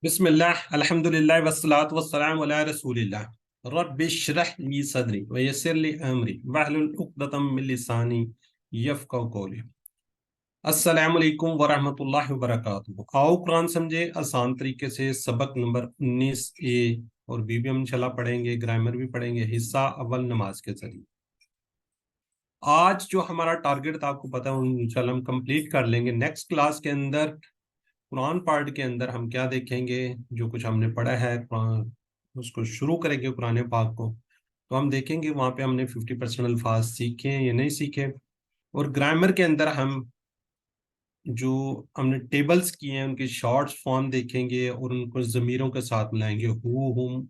बिस्मिल्लाह अल्हम्दुलिल्लाह वस्सलातु वस्सलामु अला रसूलिल्लाह रब्बि इश्रह ली सदरी व यस्सिर ली अमरी वहलुल उक़दतम मिन लिसानी यफ़क़हू क़ौली। अस्सलामु अलैकुम व रहमतुल्लाहि व बरकातुहू। आओ कुरान समझे आसान तरीके से। सबक नंबर 19 ए और बी भी हम इंशाल्लाह पढ़ेंगे, ग्रामर भी पढ़ेंगे, हिस्सा अव्वल नमाज के जरिए। आज जो हमारा टारगेट था आपको पता है, इंशाल्लाह हम कंप्लीट कर लेंगे। नेक्स्ट क्लास के अंदर कुरान पार्ट के अंदर हम क्या देखेंगे, जो कुछ हमने पढ़ा है कुरान उसको शुरू करेंगे कुरान पाक को। तो हम देखेंगे वहाँ पे हमने 50% अल्फाज सीखे हैं या नहीं सीखे। और ग्रामर के अंदर हम जो हमने टेबल्स किए हैं उनके शॉर्ट्स फॉर्म देखेंगे और उनको ज़मीरों के साथ मिलाएंगे, हु हुम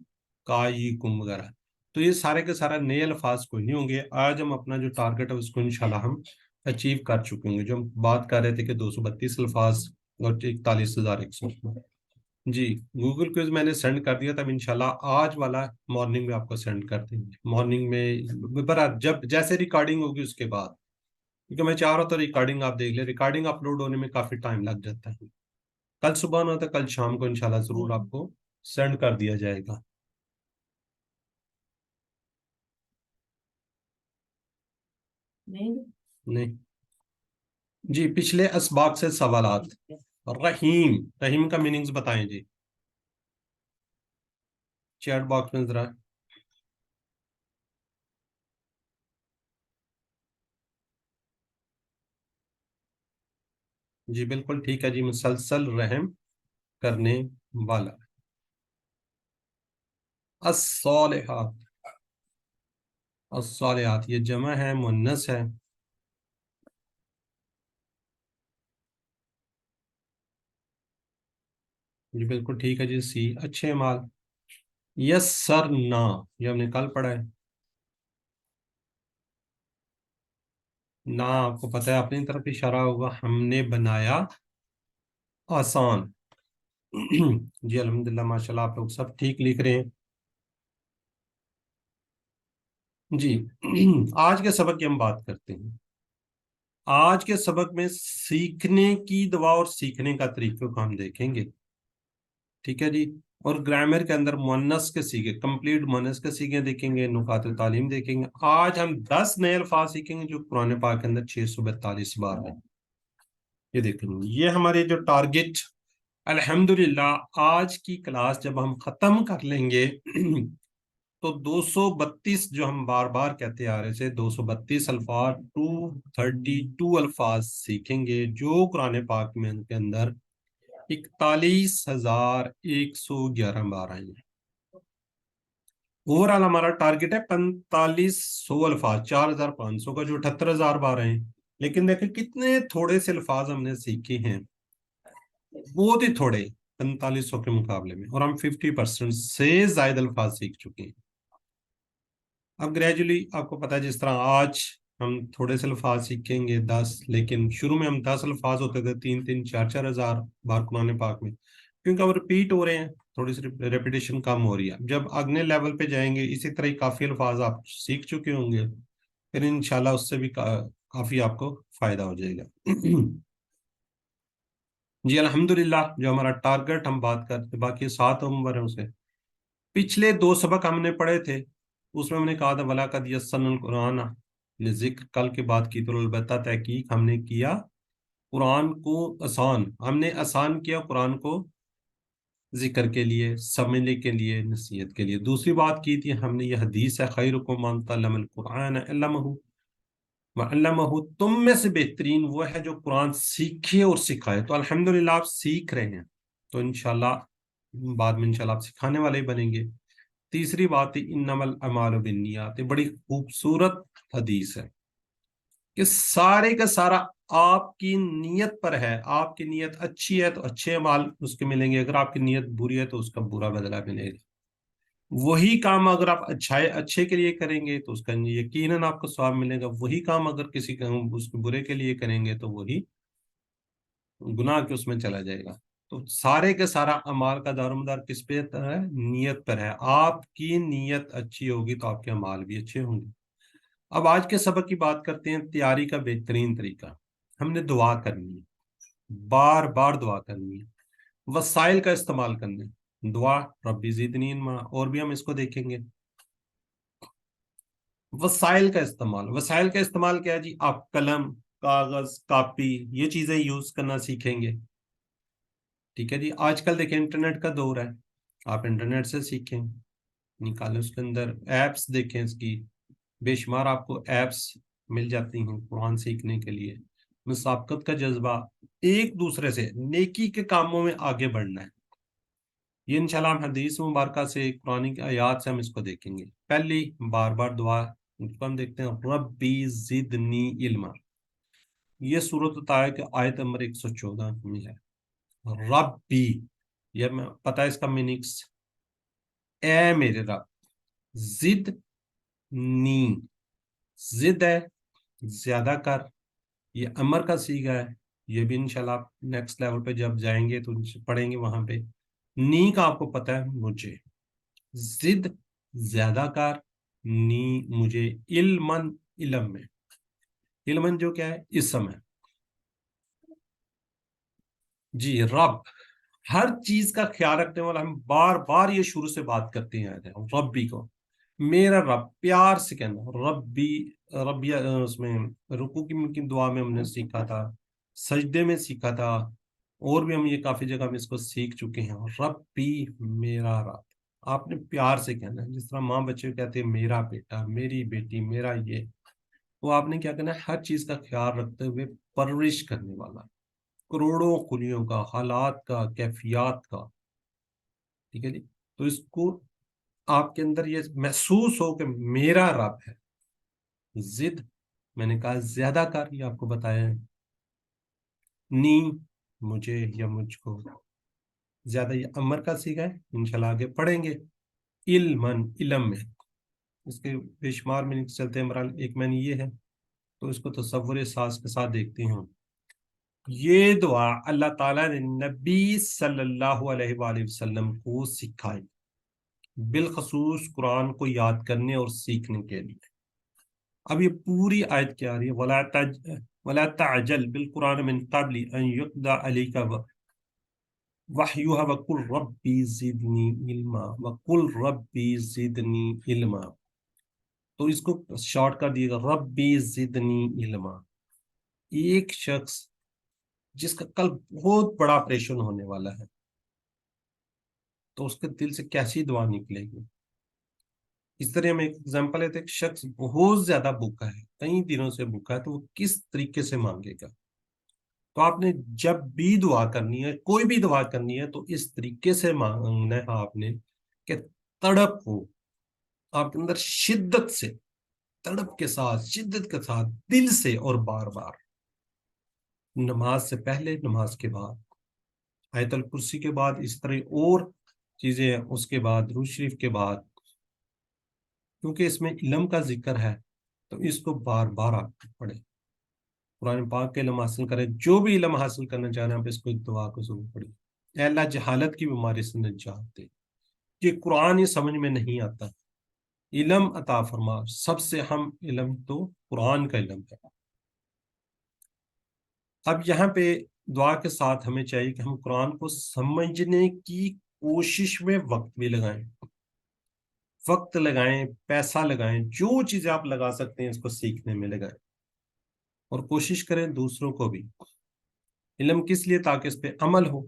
का ई कुम वगैरह। तो ये सारे के सारा नए अल्फाज कोई नहीं होंगे। आज हम अपना जो टारगेट है उसको इंशाल्लाह हम अचीव कर चुके होंगे। जो हम बात कर रहे थे कि 232 अल्फाज और 41,100। जी, गूगल क्विज मैंने सेंड कर दिया, तब इंशाल्लाह आज वाला मॉर्निंग में आपको सेंड कर देंगे। मॉर्निंग में पर जब जैसे रिकॉर्डिंग होगी उसके बाद, क्योंकि मैं चाह रहा था रिकॉर्डिंग आप देख ले। रिकॉर्डिंग अपलोड होने में काफी टाइम लग जाता है। कल सुबह ना तो कल शाम को इंशाल्लाह जरूर आपको सेंड कर दिया जाएगा। नहीं जी, पिछले असबाक से सवालात। रहीम, रहीम का मीनिंग्स बताएं जी, चैट बॉक्स में जरा। जी बिल्कुल ठीक है जी, मुसलसल रहम करने वाला। अस्सॉलिहात, अस्सॉलिहात ये जमा है, मुन्नस है। जी बिल्कुल ठीक है जी, सी अच्छे माल। यस सर ना, ये हमने कल पढ़ा है। ना आपको पता है, अपनी तरफ इशारा होगा, हमने बनाया आसान। जी अल्हम्दुलिल्लाह माशाल्लाह, आप लोग सब ठीक लिख रहे हैं जी। आज के सबक की हम बात करते हैं। आज के सबक में सीखने की दवा और सीखने का तरीके को हम देखेंगे, ठीक है जी। और ग्रामर के अंदर मुअन्नस के सीखे, कंप्लीट मुअन्नस के सीखे देखेंगे, नुकात तालीम देखेंगे। आज हम 10 नए अल्फाज सीखेंगे जो कुरान पाक के अंदर 642 बार है। ये देखेंगे, ये हमारे जो टारगेट, अल्हम्दुलिल्लाह आज की क्लास जब हम खत्म कर लेंगे तो 232 जो हम बार बार कहते आ रहे थे, 232 अल्फाज, 232 अल्फाज सीखेंगे जो कुरान पाक में के अंदर 41,111 बार आए हैं। ओवरऑल हमारा टारगेट है 4500 अल्फाज, 4,500 का जो 78,000 बार आए हैं। लेकिन देखें कितने थोड़े से अल्फाज हमने सीखे हैं, बहुत ही थोड़े 4500 के मुकाबले में, और हम 50% से ज्यादा अल्फाज सीख चुके हैं। अब ग्रेजुअली आपको पता है, जिस तरह आज हम थोड़े से अल्फाज सीखेंगे 10, लेकिन शुरू में हम 10 अल्फाज होते थे 3-3, 4-4 हजार बार कुरान पाक में, क्योंकि अब रिपीट हो रहे हैं, थोड़ी सी रेपिटेशन कम हो रही है। जब अगले लेवल पे जाएंगे इसी तरह ही काफी अल्फाज आप सीख चुके होंगे, फिर इंशाल्लाह उससे भी काफी आपको फायदा हो जाएगा। जी अल्हम्दुलिल्लाह, जो हमारा टारगेट हम बात करते, बाकी 7 उम्र है उसे। पिछले 2 सबक हमने पढ़े थे, उसमें हमने कहा था वला कद यस्सरनल कुरान लिज़िक्र, कल की बात की तो अलबत्ता तहकीक हमने किया कुरान को आसान, हमने आसान किया कुरान को जिक्र के लिए, समझने के लिए, नसीहत के लिए। दूसरी बात की थी हमने, यह हदीस है, खैरुकुम मन तअल्लमल कुरान अल्लमहु व अल्लमहु, तुम में से बेहतरीन वो है जो कुरान सीखे और सिखाए। तो अल्हम्दुलिल्लाह आप सीख रहे हैं, तो इंशाल्लाह बाद में इंशाल्लाह आप सिखाने वाले ही बनेंगे। तीसरी बात है इन्नमल अमालु बिन्नियात, बड़ी खूबसूरत हदीस है कि सारे का सारा आपकी नीयत पर है। आपकी नीयत अच्छी है तो अच्छे अमाल उसके मिलेंगे, अगर आपकी नीयत बुरी है तो उसका बुरा बदला मिलेगा। वही काम अगर आप अच्छे के लिए करेंगे तो उसका यकीनन आपको स्वाब मिलेगा। वही काम अगर किसी का उसके बुरे के लिए करेंगे तो वही गुनाह के उसमें चला जाएगा। तो सारे के सारा अमाल का दारोमदार किस पे है? नीयत पर है। आपकी नीयत अच्छी होगी तो आपके अमाल भी अच्छे होंगे। अब आज के सबक की बात करते हैं, तैयारी का बेहतरीन तरीका। हमने दुआ करनी है, बार बार दुआ करनी है। वसाइल का इस्तेमाल करना है, दुआ रब्बी ज़िदनी इल्मा, और भी हम इसको देखेंगे। वसाइल का इस्तेमाल क्या है जी? आप कलम, कागज, कापी, ये चीजें यूज करना सीखेंगे। ठीक है जी। आजकल देखें इंटरनेट का दौर है, आप इंटरनेट से सीखें, निकालें उसके अंदर एप्स देखें, इसकी बेशुमार आपको एप्स मिल जाती हैं कुरान सीखने के लिए। मुसाबकत का जज्बा, एक दूसरे से नेकी के कामों में आगे बढ़ना है, ये इंशाल्लाह हम हदीस मुबारक से कुरानी की आयात से हम इसको देखेंगे। पहली बार बार दुआ उसको हम देखते हैं, रब्बी जिदनी इल्मा। ये सूरत ताया के आयत नंबर 114 में है। रब्बी, ये मैं पता है इसका मीनिंग्स, ए मेरे रब, जिद नी, जिद है ज्यादा कर, ये अमर का सीगा है। ये भी इंशाल्लाह आप नेक्स्ट लेवल पे जब जाएंगे तो पढ़ेंगे वहां पे। नी का आपको पता है मुझे, जिद ज्यादा कर, नी मुझे, इल्मन इलम में, इल्मन जो क्या है इसम है जी। रब हर चीज का ख्याल रखने वाला, हम बार बार ये शुरू से बात करते हैं रब्बी को, मेरा रब, प्यार से कहना रब्बी। रब्बी उसमें रुकू की दुआ में हमने सीखा था, सजदे में सीखा था, और भी हम ये काफी जगह में इसको सीख चुके हैं। रब्बी मेरा रब, आपने प्यार से कहना है, जिस तरह माँ बच्चे को कहते हैं मेरा बेटा, मेरी बेटी, मेरा ये, तो आपने क्या करना है, हर चीज का ख्याल रखते हुए परवरिश करने वाला, करोड़ों खुलियों का, हालात का, कैफियत का। ठीक है जी। तो इसको आपके अंदर ये महसूस हो कि मेरा रब है। जिद, मैंने कहा ज्यादा कर, ये आपको बताया है। नी मुझे या मुझको, ज्यादा ये अमर का सीखा है, इंशाल्लाह आगे पढ़ेंगे। इल्मन इलम में, इसके बेशुमार में चलते हैं, बहरहाल एक मैंने ये है, तो इसको तसव्वुर सास के साथ देखते हैं। ये दुआ अल्लाह ताला ने नबी सल्लल्लाहु अलैहि वसल्लम को सिखाई, बिलखसूस कुरान को याद करने और सीखने के लिए। अब ये पूरी आयत क्या आ रही है, वला तअजल बिल कुरान मिन क़ब्ल अन युक़दा अलैका वहयुहा वकुल रब्बी ज़िदनी इल्मा, वकुल रब्बी ज़िदनी इल्मा। तो इसको शॉर्ट कर दिएगा, रब्बी ज़िदनी इल्मा। एक शख्स जिसका कल बहुत बड़ा ऑपरेशन होने वाला है, तो उसके दिल से कैसी दुआ निकलेगी। इस तरह हम एक एग्जांपल लेते हैं, एक शख्स बहुत ज्यादा भूखा है, कई दिनों से भूखा है, तो वो किस तरीके से मांगेगा। तो आपने जब भी दुआ करनी है, कोई भी दुआ करनी है, तो इस तरीके से मांगना है आपने कि तड़प हो आपके अंदर, शिद्दत से, तड़प के साथ, शिद्दत के साथ, दिल से, और बार बार, नमाज से पहले, नमाज के बाद, आयतल कुर्सी के बाद, इस तरह और चीजें हैं, उसके बाद दुरूद शरीफ के बाद, क्योंकि इसमें इल्म का जिक्र है, तो इसको बार बार आप पढ़े, कुरान पाक के इल्म हासिल करें। जो भी इल्म हासिल करना चाह रहे हैं आप इसको दुआ को जरूर पढ़िए, ऐ अल्लाह जहालत की बीमारी से निजात दे, कि कुरान ही समझ में नहीं आता, इल्म अता फरमा। सबसे अहम इल्म तो कुरान का इल्म है। अब यहाँ पे दुआ के साथ हमें चाहिए कि हम कुरान को समझने की कोशिश में वक्त भी लगाएं, वक्त लगाएं, पैसा लगाएं, जो चीजें आप लगा सकते हैं इसको सीखने में लगाएं, और कोशिश करें दूसरों को भी। इल्म किस लिए? ताकि इस पे अमल हो।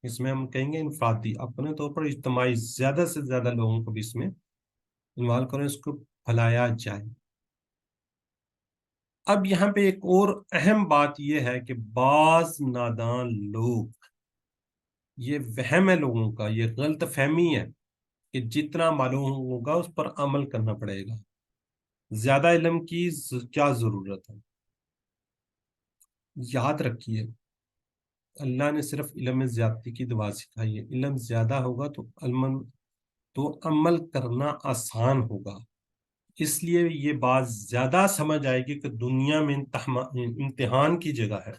इसमें हम कहेंगे इनफरादी, अपने तौर पर इज्तिमाई, ज्यादा से ज्यादा लोगों को भी इसमें इन्वॉल्व करें, इसको फैलाया जाए। अब यहाँ पे एक और अहम बात यह है कि बाज नादान लोग, ये वहम है लोगों का, ये गलत फहमी है कि जितना मालूम होगा उस पर अमल करना पड़ेगा, ज्यादा इल्म की क्या जरूरत है। याद रखिए, अल्लाह ने सिर्फ इल्म में ज्यादती की दुआ सिखाई है। इल्म ज्यादा होगा तो अमल करना आसान होगा। इसलिए ये बात ज्यादा समझ आएगी कि दुनिया में इम्तिहान की जगह है,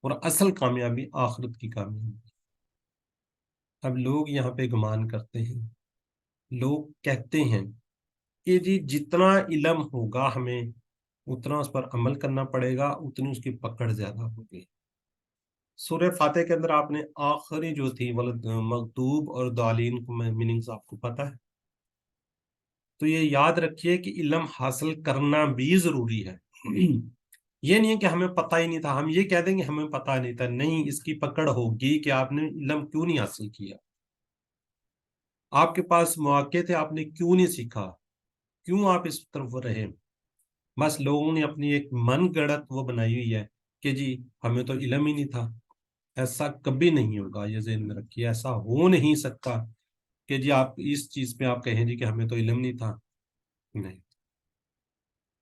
और असल कामयाबी आखिरत की कामयाबी। अब लोग यहाँ पे गुमान करते हैं, लोग कहते हैं कि जी जितना इल्म होगा हमें, उतना उस पर अमल करना पड़ेगा, उतनी उसकी पकड़ ज्यादा होगी। سورہ فاتح کے اندر آپ نے آخری جو تھی مکتوب اور دالین کو میننگز آپ کو پتہ ہے؟ تو یہ یاد رکھیے کہ علم حاصل کرنا بھی ضروری ہے. یہ نہیں ہے کہ ہمیں پتہ ہی نہیں تھا، ہم یہ کہہ دیں گے ہمیں پتہ نہیں تھا. نہیں، اس کی پکڑ ہوگی کہ آپ نے علم کیوں نہیں حاصل کیا. آپ کے پاس مواقع تھے، آپ نے کیوں نہیں سیکھا، کیوں آپ اس طرف رہے. بس لوگوں نے اپنی ایک من گڑت وہ بنائی ہوئی ہے کہ جی ہمیں تو علم ہی نہیں تھا. ایسا کبھی نہیں ہوگا، یہ ذہن میں رکھیے. ایسا ہو نہیں سکتا کہ جی آپ اس چیز پہ آپ کہیں جی کہ ہمیں تو علم نہیں تھا. نہیں،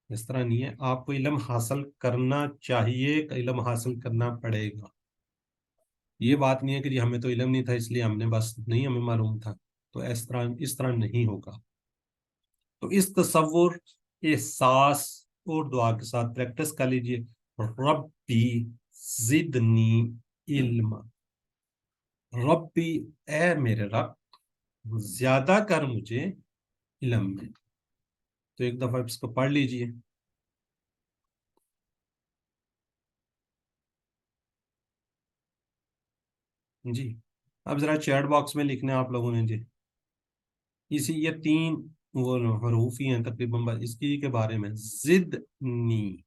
اس طرح نہیں ہے. آپ کو علم حاصل کرنا چاہیے، علم حاصل کرنا پڑے گا. یہ بات نہیں ہے کہ جی ہمیں تو علم نہیں تھا اس لیے ہم نے بس نہیں ہمیں معلوم تھا. تو اس طرح نہیں ہوگا. تو اس تصور، احساس اور دعا کے ساتھ پریکٹس کر لیجئے. ربی زدنی علم، ربی اے میرے رب زیادہ کر مجھے علم میں. تو ایک دفعہ اس کو پڑھ لیجئے. جی اب ذرا چیٹ باکس میں لکھنا ہے آپ لوگوں نے جی. اسی یہ 3 وہ حروف ہی ہیں تقریباً اس کی کے بارے میں. زدنی،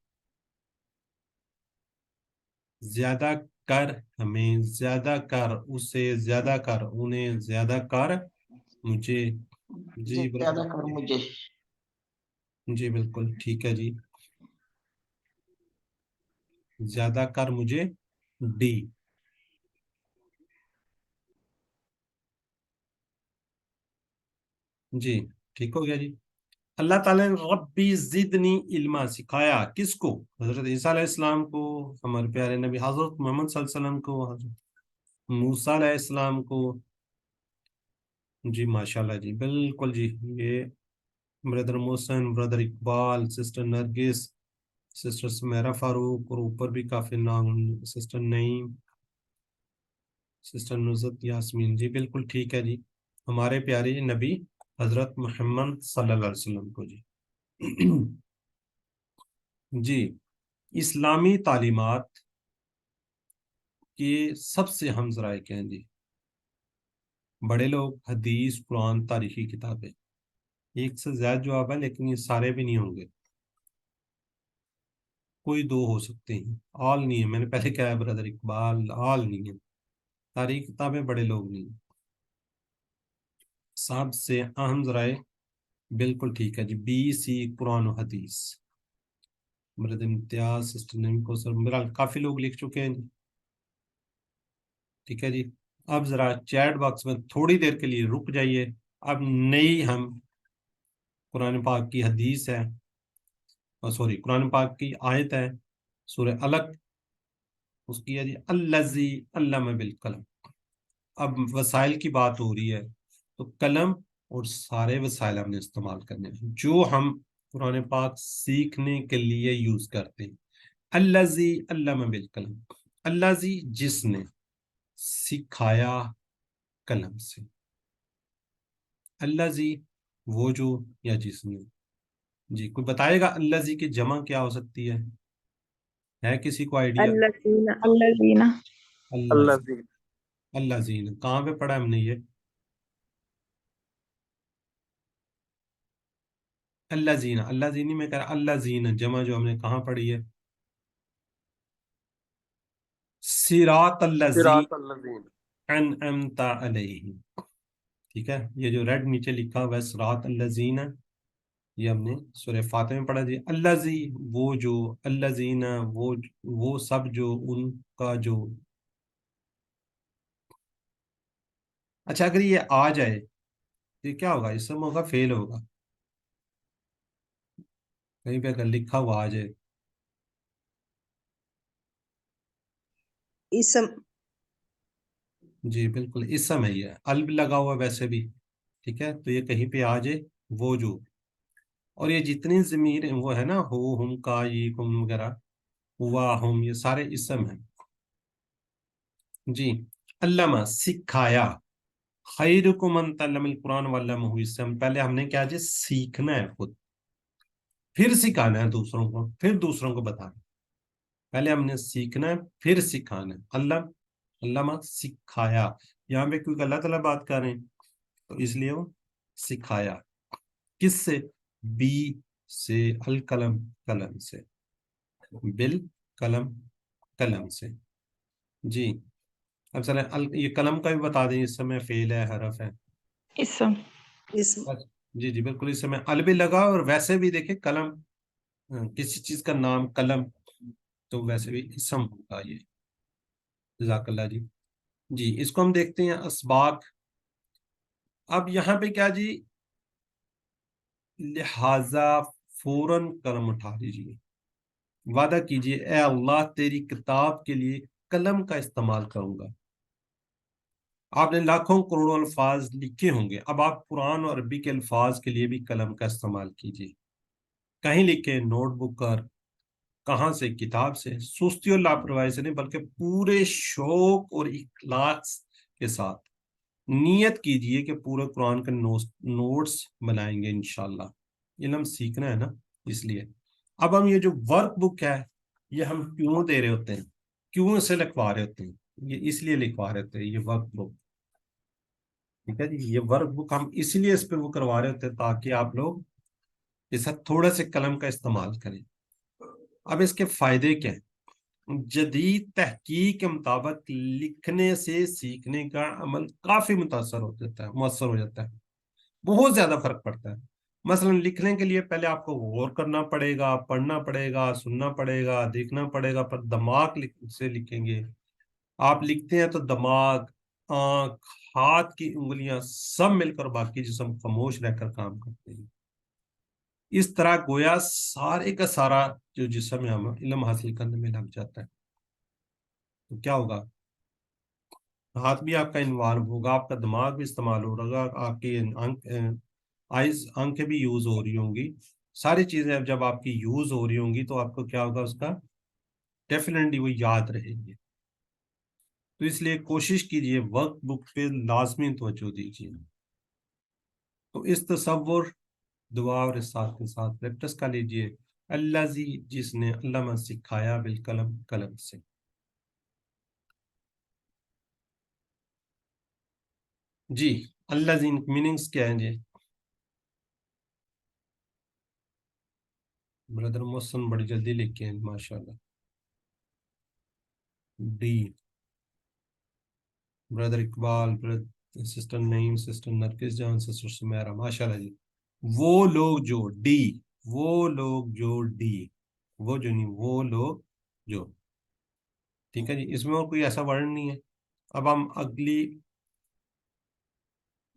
زیادہ کر ہمیں، زیادہ کر اسے، زیادہ کر انہیں، زیادہ کر مجھے. جی زیادہ کر مجھے. جی بالکل ٹھیک ہے جی. زیادہ کر مجھے ڈی. جی ٹھیک ہو گیا جی. اللہ تعالیٰ نے ربی زدنی علما سکھایا کس کو؟ حضرت عیسیٰ علیہ السلام کو، ہمارے پیارے نبی حضرت محمد صلی اللہ علیہ وسلم کو، حضرت موسیٰ علیہ السلام کو. جی ماشاءاللہ جی بالکل جی. یہ بردر محسن، بردر اقبال، سسٹر نرگس، سسٹر سمیرہ فاروق، اور اوپر بھی کافی نام، سسٹر نعیم، سسٹر نصرت یاسمین. جی بالکل ٹھیک ہے جی. ہمارے پیارے نبی حضرت محمد صلی اللہ علیہ وسلم کو جی. جی اسلامی تعلیمات کے سب سے اہم ذرائع کیا ہیں جی؟ بڑے لوگ، حدیث، قرآن، تاریخی کتابیں. ایک سے زیادہ جواب ہے لیکن یہ سارے بھی نہیں ہوں گے، کوئی 2 ہو سکتے ہیں. آل نہیں ہے، میں نے پہلے کہا ہے بردر اقبال، آل نہیں ہے. تاریخ کتابیں بڑے لوگ نہیں. سب سے اہم ذرائع بالکل ٹھیک ہے جی. بی سی قرآن و حدیث. مرد امتیاز، سسٹر نیم کو سر، میرا کافی لوگ لکھ چکے ہیں جی. ٹھیک ہے جی. اب ذرا چیٹ باکس میں تھوڑی دیر کے لیے رک جائیے. اب نئی ہم قرآن پاک کی حدیث ہے، سوری قرآن پاک کی آیت ہے، سورہ علق، اس کی ہے جی الذی علم بالقلم. اب وسائل کی بات ہو رہی ہے تو قلم اور سارے وسائل ہم نے استعمال کرنے ہیں جو ہم قرآن پاک سیکھنے کے لیے یوز کرتے ہیں. الذی علم بالقلم، الذی جس نے سکھایا قلم سے. الذی وہ جو یا جس نے. جی کوئی بتائے گا الذی کی جمع کیا ہو سکتی ہے کسی کو آئیڈیا؟ الذین. الذین کہاں پہ پڑھا ہم نے یہ؟ الذین، الذین میں کہہ رہا الذین جمع جو ہم نے کہاں پڑھی ہے؟ صراط الذین انعمت علیہم. ٹھیک ہے، یہ جو ریڈ نیچے لکھا ہوا ہے صراط الذین، یہ ہم نے سورہ فاتح میں پڑھا جی. الذی وہ جو، الذین وہ سب جو، ان کا جو. اچھا اگر یہ آ جائے تو یہ کیا ہوگا؟ اسم ہوگا، فیل ہوگا؟ کہیں پہ اگر لکھا ہوا آ جائے. اسم. جی بالکل اسم ہے، یہ الب لگا ہوا ویسے بھی. ٹھیک ہے، تو یہ کہیں پہ آ جائے وہ جو. اور یہ جتنی ضمیر وہ ہے نا، ہو، ہم، کا، یہ، کم وغیرہ، ہوا، ہم، یہ سارے اسم ہیں. جی علامہ سکھایا. خیرکم من تعلم القرآن وعلمہ. اس سے پہلے ہم نے کیا جی سیکھنا ہے خود، پھر سکھانا ہے دوسروں کو، پھر دوسروں کو بتانا. پہلے ہم نے سیکھنا ہے پھر سکھانا ہے. علم علامہ سکھایا، یہاں پہ کیونکہ اللہ تعالیٰ بات کر رہے ہیں تو اس لیے وہ سکھایا، کس سے؟ بی سے، القلم قلم سے، بال قلم قلم سے. جی اب چلیں یہ قلم کا بھی بتا دیں، اس سمے فعل ہے، حرف ہے. اسم. جی جی بالکل، اس سمے ال بھی لگا، اور ویسے بھی دیکھیں قلم کسی چیز کا نام قلم تو ویسے بھی اسم ہوگا یہ. جزاک اللہ جی. جی اس کو ہم دیکھتے ہیں اسباق. اب یہاں پہ کیا جی، لہذا فوراً قلم اٹھا لیجیے، وعدہ کیجیے اے اللہ تیری کتاب کے لیے قلم کا استعمال کروں گا. آپ نے لاکھوں کروڑوں الفاظ لکھے ہوں گے، اب آپ قرآن اور عربی کے الفاظ کے لیے بھی قلم کا استعمال کیجیے. کہیں لکھے نوٹ بک پر، کہاں سے؟ کتاب سے. سستی اور لاپرواہی سے نہیں، بلکہ پورے شوق اور اخلاص کے ساتھ نیت کیجئے کہ پورے قرآن کے نوٹس بنائیں گے انشاءاللہ. علم سیکھنا ہے نا، اس لیے. اب ہم یہ جو ورک بک ہے یہ ہم کیوں دے رہے ہوتے ہیں، کیوں اسے لکھوا رہے ہوتے ہیں؟ یہ اس لیے لکھوا رہے ہوتے ہیں، یہ ورک بک، ٹھیک ہے جی. یہ ورک بک ہم اس لیے اس پہ وہ کروا رہے ہوتے ہیں تاکہ آپ لوگ اس تھوڑے سے قلم کا استعمال کریں. اب اس کے فائدے کیا ہیں؟ جدید تحقیق کے مطابق لکھنے سے سیکھنے کا عمل کافی مؤثر ہو جاتا ہے، بہت زیادہ فرق پڑتا ہے. مثلا لکھنے کے لیے پہلے آپ کو غور کرنا پڑے گا، پڑھنا پڑے گا، سننا پڑے گا، دیکھنا پڑے گا، پر دماغ سے لکھیں گے. آپ لکھتے ہیں تو دماغ، آنکھ، ہاتھ کی انگلیاں سب مل کر باقی جسم خاموش رہ کر کام کرتے ہیں. اس طرح گویا سارے کا سارا جو جسم ہے علم حاصل کرنے میں لگ جاتا ہے. تو کیا ہوگا؟ ہاتھ بھی آپ کا انوالو ہوگا، آپ کا دماغ بھی استعمال ہوگا، آپ کی آنکھیں بھی یوز ہو رہی ہوں گی. ساری چیزیں اب جب آپ کی یوز ہو رہی ہوں گی تو آپ کو کیا ہوگا، اس کا ڈیفینیٹلی وہ یاد رہے گی. تو اس لیے کوشش کیجئے ورک بک پہ لازمی توجہ دیجیے. تو اس تصور، دعا اور اس ساتھ کے ساتھ پریکٹس کر لیجئے. اللہ جس نے علامہ سکھایا بالقلم قلم سے. جی اللہ میننگز کیا ہیں جی؟ بردر محسن بڑی جلدی لکھ کے ہیں ماشاءاللہ. The brother Iqbal, brother sister Naeem, sister Nargis جان، سسٹر سمیرہ، ماشاءاللہ جی. وہ لوگ جو ڈی، وہ لوگ جو ڈی، وہ جو نہیں، وہ لوگ جو. ٹھیک ہے جی، اس میں اور کوئی ایسا ورڈ نہیں ہے. اب ہم اگلی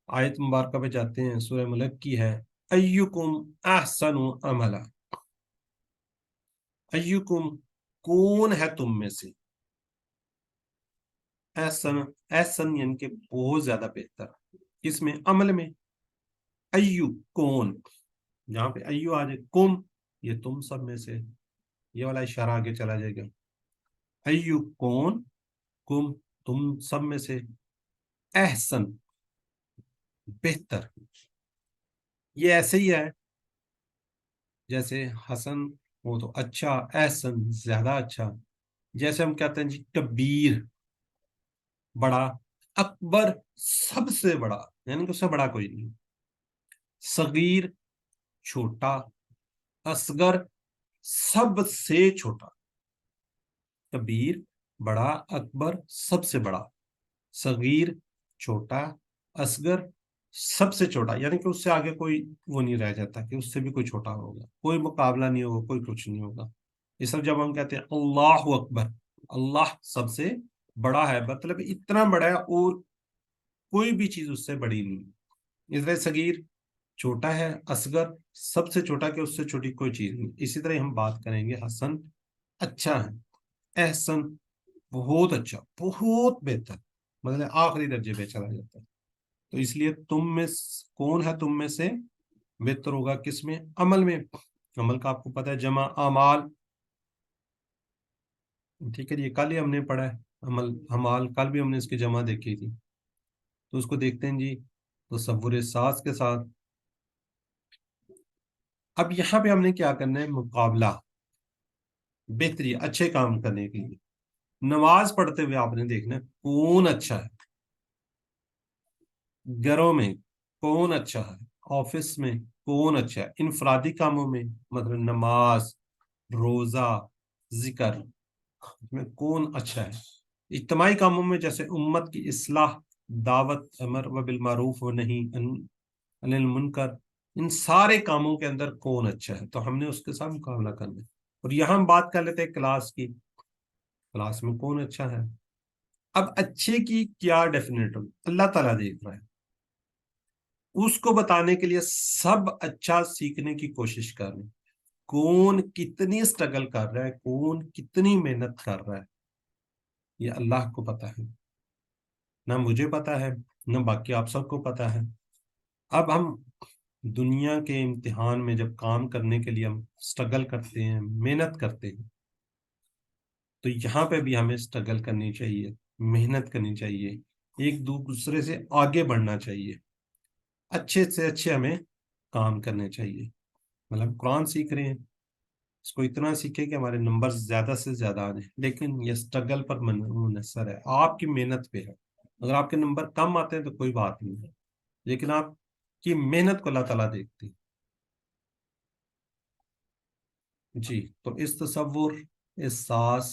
آیت مبارکہ پہ جاتے ہیں، سورہ ملک کی ہے. ایکم احسن عملا، ایکم کون ہے تم میں سے، احسن، احسن یعنی کہ بہت زیادہ بہتر، کس میں؟ عمل میں. ایو کون، جہاں پہ ایو آ جائے، کم یہ تم سب میں سے، یہ والا اشارہ آگے چلا جائے گا. ایو کون، کم تم سب میں سے، احسن بہتر. یہ ایسے ہی ہے جیسے حسن وہ تو اچھا، احسن زیادہ اچھا. جیسے ہم کہتے ہیں جی کبیر بڑا، اکبر سب سے بڑا، یعنی کہ اس سے بڑا کوئی نہیں. صغیر چھوٹا، اصغر سب سے چھوٹا. کبیر بڑا، اکبر سب سے بڑا، صغیر چھوٹا، اصغر سب سے چھوٹا. یعنی کہ اس سے آگے کوئی وہ نہیں رہ جاتا کہ اس سے بھی کوئی چھوٹا ہوگا، کوئی مقابلہ نہیں ہوگا، کوئی کچھ نہیں ہوگا. اس طرح جب ہم کہتے ہیں اللہ اکبر، اللہ سب سے بڑا ہے، مطلب اتنا بڑا ہے اور کوئی بھی چیز اس سے بڑی نہیں. اس طرح صغیر چھوٹا ہے، اصغر سب سے چھوٹا کہ اس سے چھوٹی کوئی چیز نہیں. اسی طرح ہم بات کریں گے حسن اچھا ہے، احسن بہت اچھا، بہت بہتر، مطلب آخری درجے پہ چلا جاتا ہے. تو اس لیے تم میں کون ہے تم میں سے بہتر ہوگا، کس میں؟ عمل میں. عمل کا آپ کو پتہ ہے جمع اعمال، ٹھیک ہے. یہ کل ہی ہم نے پڑھا ہے عمل اعمال، کل بھی ہم نے اس کی جمع دیکھی تھی. تو اس کو دیکھتے ہیں جی تصور ساز کے ساتھ. اب یہاں پہ ہم نے کیا کرنا ہے؟ مقابلہ، بہتری، اچھے کام کرنے کے لیے نماز پڑھتے ہوئے آپ نے دیکھنا ہے کون اچھا ہے، گھروں میں کون اچھا ہے، آفس میں کون اچھا ہے، انفرادی کاموں میں مطلب نماز، روزہ، ذکر میں کون اچھا ہے، اجتماعی کاموں میں جیسے امت کی اصلاح، دعوت، امر و بالمعروف و نہیں عن المنکر، ان سارے کاموں کے اندر کون اچھا ہے، تو ہم نے اس کے ساتھ مقابلہ کرنا ہے۔ اور یہاں ہم بات کر لیتے ہیں کلاس کی، کلاس میں کون اچھا ہے۔ اب اچھے کی کیا ڈیفینیٹ اللہ تعالیٰ دیکھ رہا ہے، اس کو بتانے کے لیے سب اچھا سیکھنے کی کوشش کر رہے ہیں، کون کتنی اسٹرگل کر رہا ہے، کون کتنی محنت کر رہا ہے، یہ اللہ کو پتا ہے، نہ مجھے پتا ہے، نہ باقی آپ سب کو پتا ہے۔ اب ہم دنیا کے امتحان میں جب کام کرنے کے لیے ہم اسٹرگل کرتے ہیں، محنت کرتے ہیں، تو یہاں پہ بھی ہمیں اسٹرگل کرنی چاہیے، محنت کرنی چاہیے، ایک دوسرے سے آگے بڑھنا چاہیے، اچھے سے اچھے ہمیں کام کرنے چاہیے۔ مطلب قرآن سیکھ رہے ہیں، اس کو اتنا سیکھیں کہ ہمارے نمبر زیادہ سے زیادہ آ جائیں، لیکن یہ اسٹرگل پر منحصر ہے، آپ کی محنت پہ ہے۔ اگر آپ کے نمبر کم آتے ہیں تو کوئی بات نہیں ہے، لیکن آپ کی محنت کو اللہ تعالیٰ دیکھتے ہیں۔ جی، تو اس تصور، احساس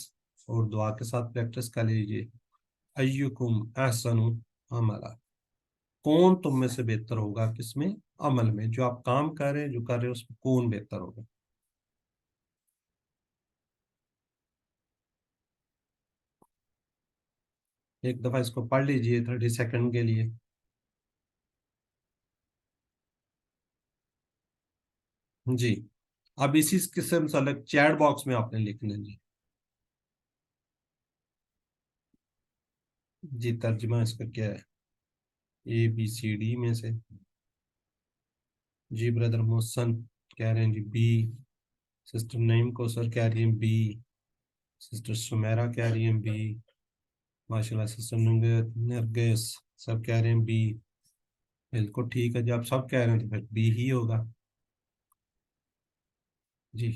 اور دعا کے ساتھ پریکٹس کر لیجیے۔ ایکم احسن عملا، کون تم میں سے بہتر ہوگا کس میں، عمل میں، جو آپ کام کر رہے ہیں، جو کر رہے ہیں اس میں کون بہتر ہوگا۔ ایک دفعہ اس کو پڑھ لیجئے 30 سیکنڈ کے لیے۔ جی، اب اسی قسم سے الگ چیٹ باکس میں آپ نے لکھنا ہے۔ جی ترجمہ اس کا کیا ہے، ABCD میں سے؟ جی بردر محسن کہہ رہے ہیں جی بی، سسٹر نعیم کوثر کہہ رہی ہیں بی، سسٹر سمیرہ کہہ رہی ہیں بی، ماشاءاللہ سسٹر نرگس سب کہہ رہے ہیں بی، بالکل ٹھیک ہے جی، آپ سب کہہ رہے ہیں تو پھر بی ہی ہوگا۔ جی،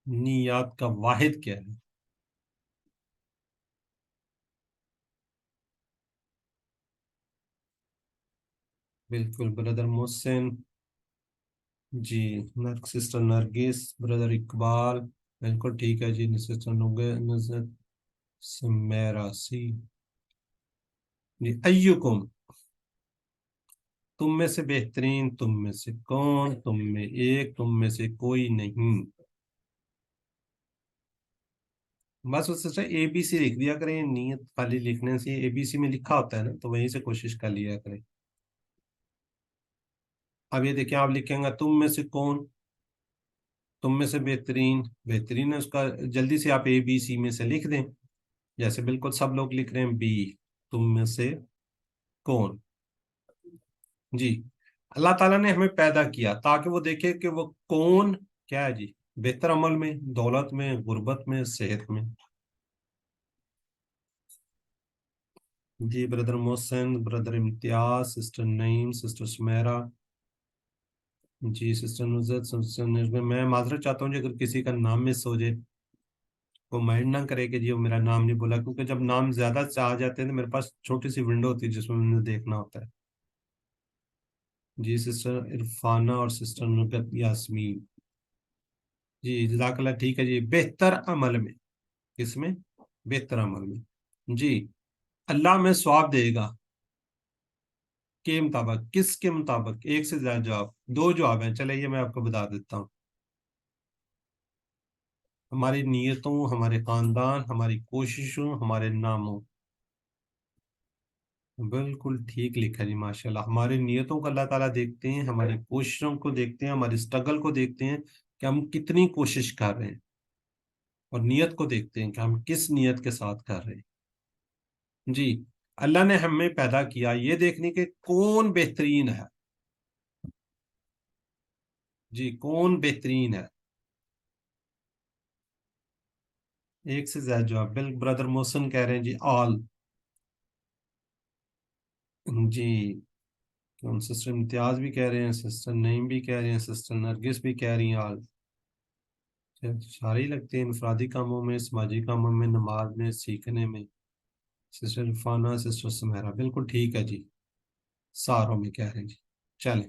نیات کا واحد کیا ہے؟ بالکل بردر محسن، جی سسٹر نرگس، بردر اقبال، بالکل ٹھیک ہے جی، سسٹر نظر سمیرا سی، جی ایکم، تم میں سے بہترین، تم میں سے کون، تم میں ایک، تم میں سے کوئی نہیں۔ بس اس سے ABC لکھ دیا کریں، نیت خالی لکھنے سے ABC میں لکھا ہوتا ہے نا، تو وہیں سے کوشش کر لیا کریں۔ اب یہ دیکھیں، آپ لکھیں گا تم میں سے کون، تم میں سے بہترین، بہترین ہے اس کا جلدی سے آپ ABC میں سے لکھ دیں، جیسے بالکل سب لوگ لکھ رہے ہیں بی، تم میں سے کون۔ جی، اللہ تعالیٰ نے ہمیں پیدا کیا تاکہ وہ دیکھے کہ وہ کون کیا ہے جی، بہتر عمل میں، دولت میں، غربت میں، صحت میں۔ جی بردر محسن، بردر امتیاز، سسٹر نعیم، سسٹر سمیرہ، جی سسٹر نزت، سسٹر نجم، میں معذرت چاہتا ہوں جی اگر کسی کا نام مس ہو جائے، وہ مائنڈ نہ کرے کہ جی وہ میرا نام نہیں بولا، کیونکہ جب نام زیادہ سے آ جاتے ہیں تو میرے پاس چھوٹی سی ونڈو ہوتی ہے جس میں مجھے دیکھنا ہوتا ہے۔ جی سسٹر عرفانہ اور سسٹر نگت یاسمین، جی جزاک اللہ، ٹھیک ہے جی، بہتر عمل میں، کس میں، بہتر عمل میں۔ جی، اللہ میں ثواب دے گا کے مطابق، کس کے مطابق، ایک سے زیادہ جواب، دو جواب ہیں، چلے یہ میں آپ کو بتا دیتا ہوں، ہماری نیتوں، ہمارے خاندان، ہماری کوششوں، ہمارے ناموں۔ بالکل ٹھیک لکھا جی، ماشاءاللہ، ہماری نیتوں کو اللہ تعالیٰ دیکھتے ہیں، ہماری کوششوں کو دیکھتے ہیں، ہماری اسٹرگل کو دیکھتے ہیں کہ ہم کتنی کوشش کر رہے ہیں، اور نیت کو دیکھتے ہیں کہ ہم کس نیت کے ساتھ کر رہے ہیں۔ جی، اللہ نے ہمیں پیدا کیا یہ دیکھنے کے کون بہترین ہے، جی کون بہترین ہے، ایک سے زیادہ جواب، بردر محسن کہہ رہے ہیں جی آل، جی سسٹر امتیاز بھی کہہ رہے ہیں، سسٹر نعیم بھی کہہ رہے ہیں، سسٹر نرگس بھی کہہ رہی ہیں آل، ساری لگتے ہیں انفرادی کاموں میں، سماجی کاموں میں، نماز میں، سیکھنے میں. سسٹر عرفانہ، سسٹر سمیرہ، بالکل ٹھیک ہے جی، ساروں میں کہہ رہے ہیں جی. چلیں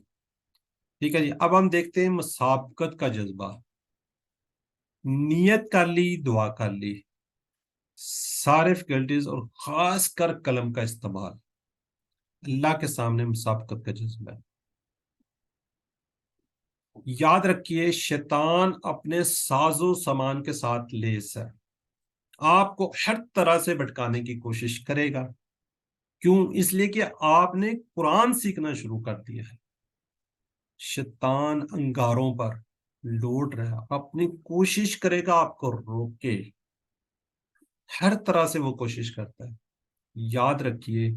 ٹھیک ہے جی. اب ہم دیکھتے ہیں مسابقت کا جذبہ. نیت کر لی، دعا کر لی، سارے فیکلٹیز اور خاص کر قلم کا استعمال. اللہ کے سامنے مسابقت کا جذبہ ہے. یاد رکھیے شیطان اپنے ساز و سامان کے ساتھ لیس ہے. آپ کو ہر طرح سے بھٹکانے کی کوشش کرے گا. کیوں؟ اس لیے کہ آپ نے قرآن سیکھنا شروع کر دیا ہے. شیطان انگاروں پر لوٹ رہا، اپنی کوشش کرے گا آپ کو روکے. ہر طرح سے وہ کوشش کرتا ہے. یاد رکھیے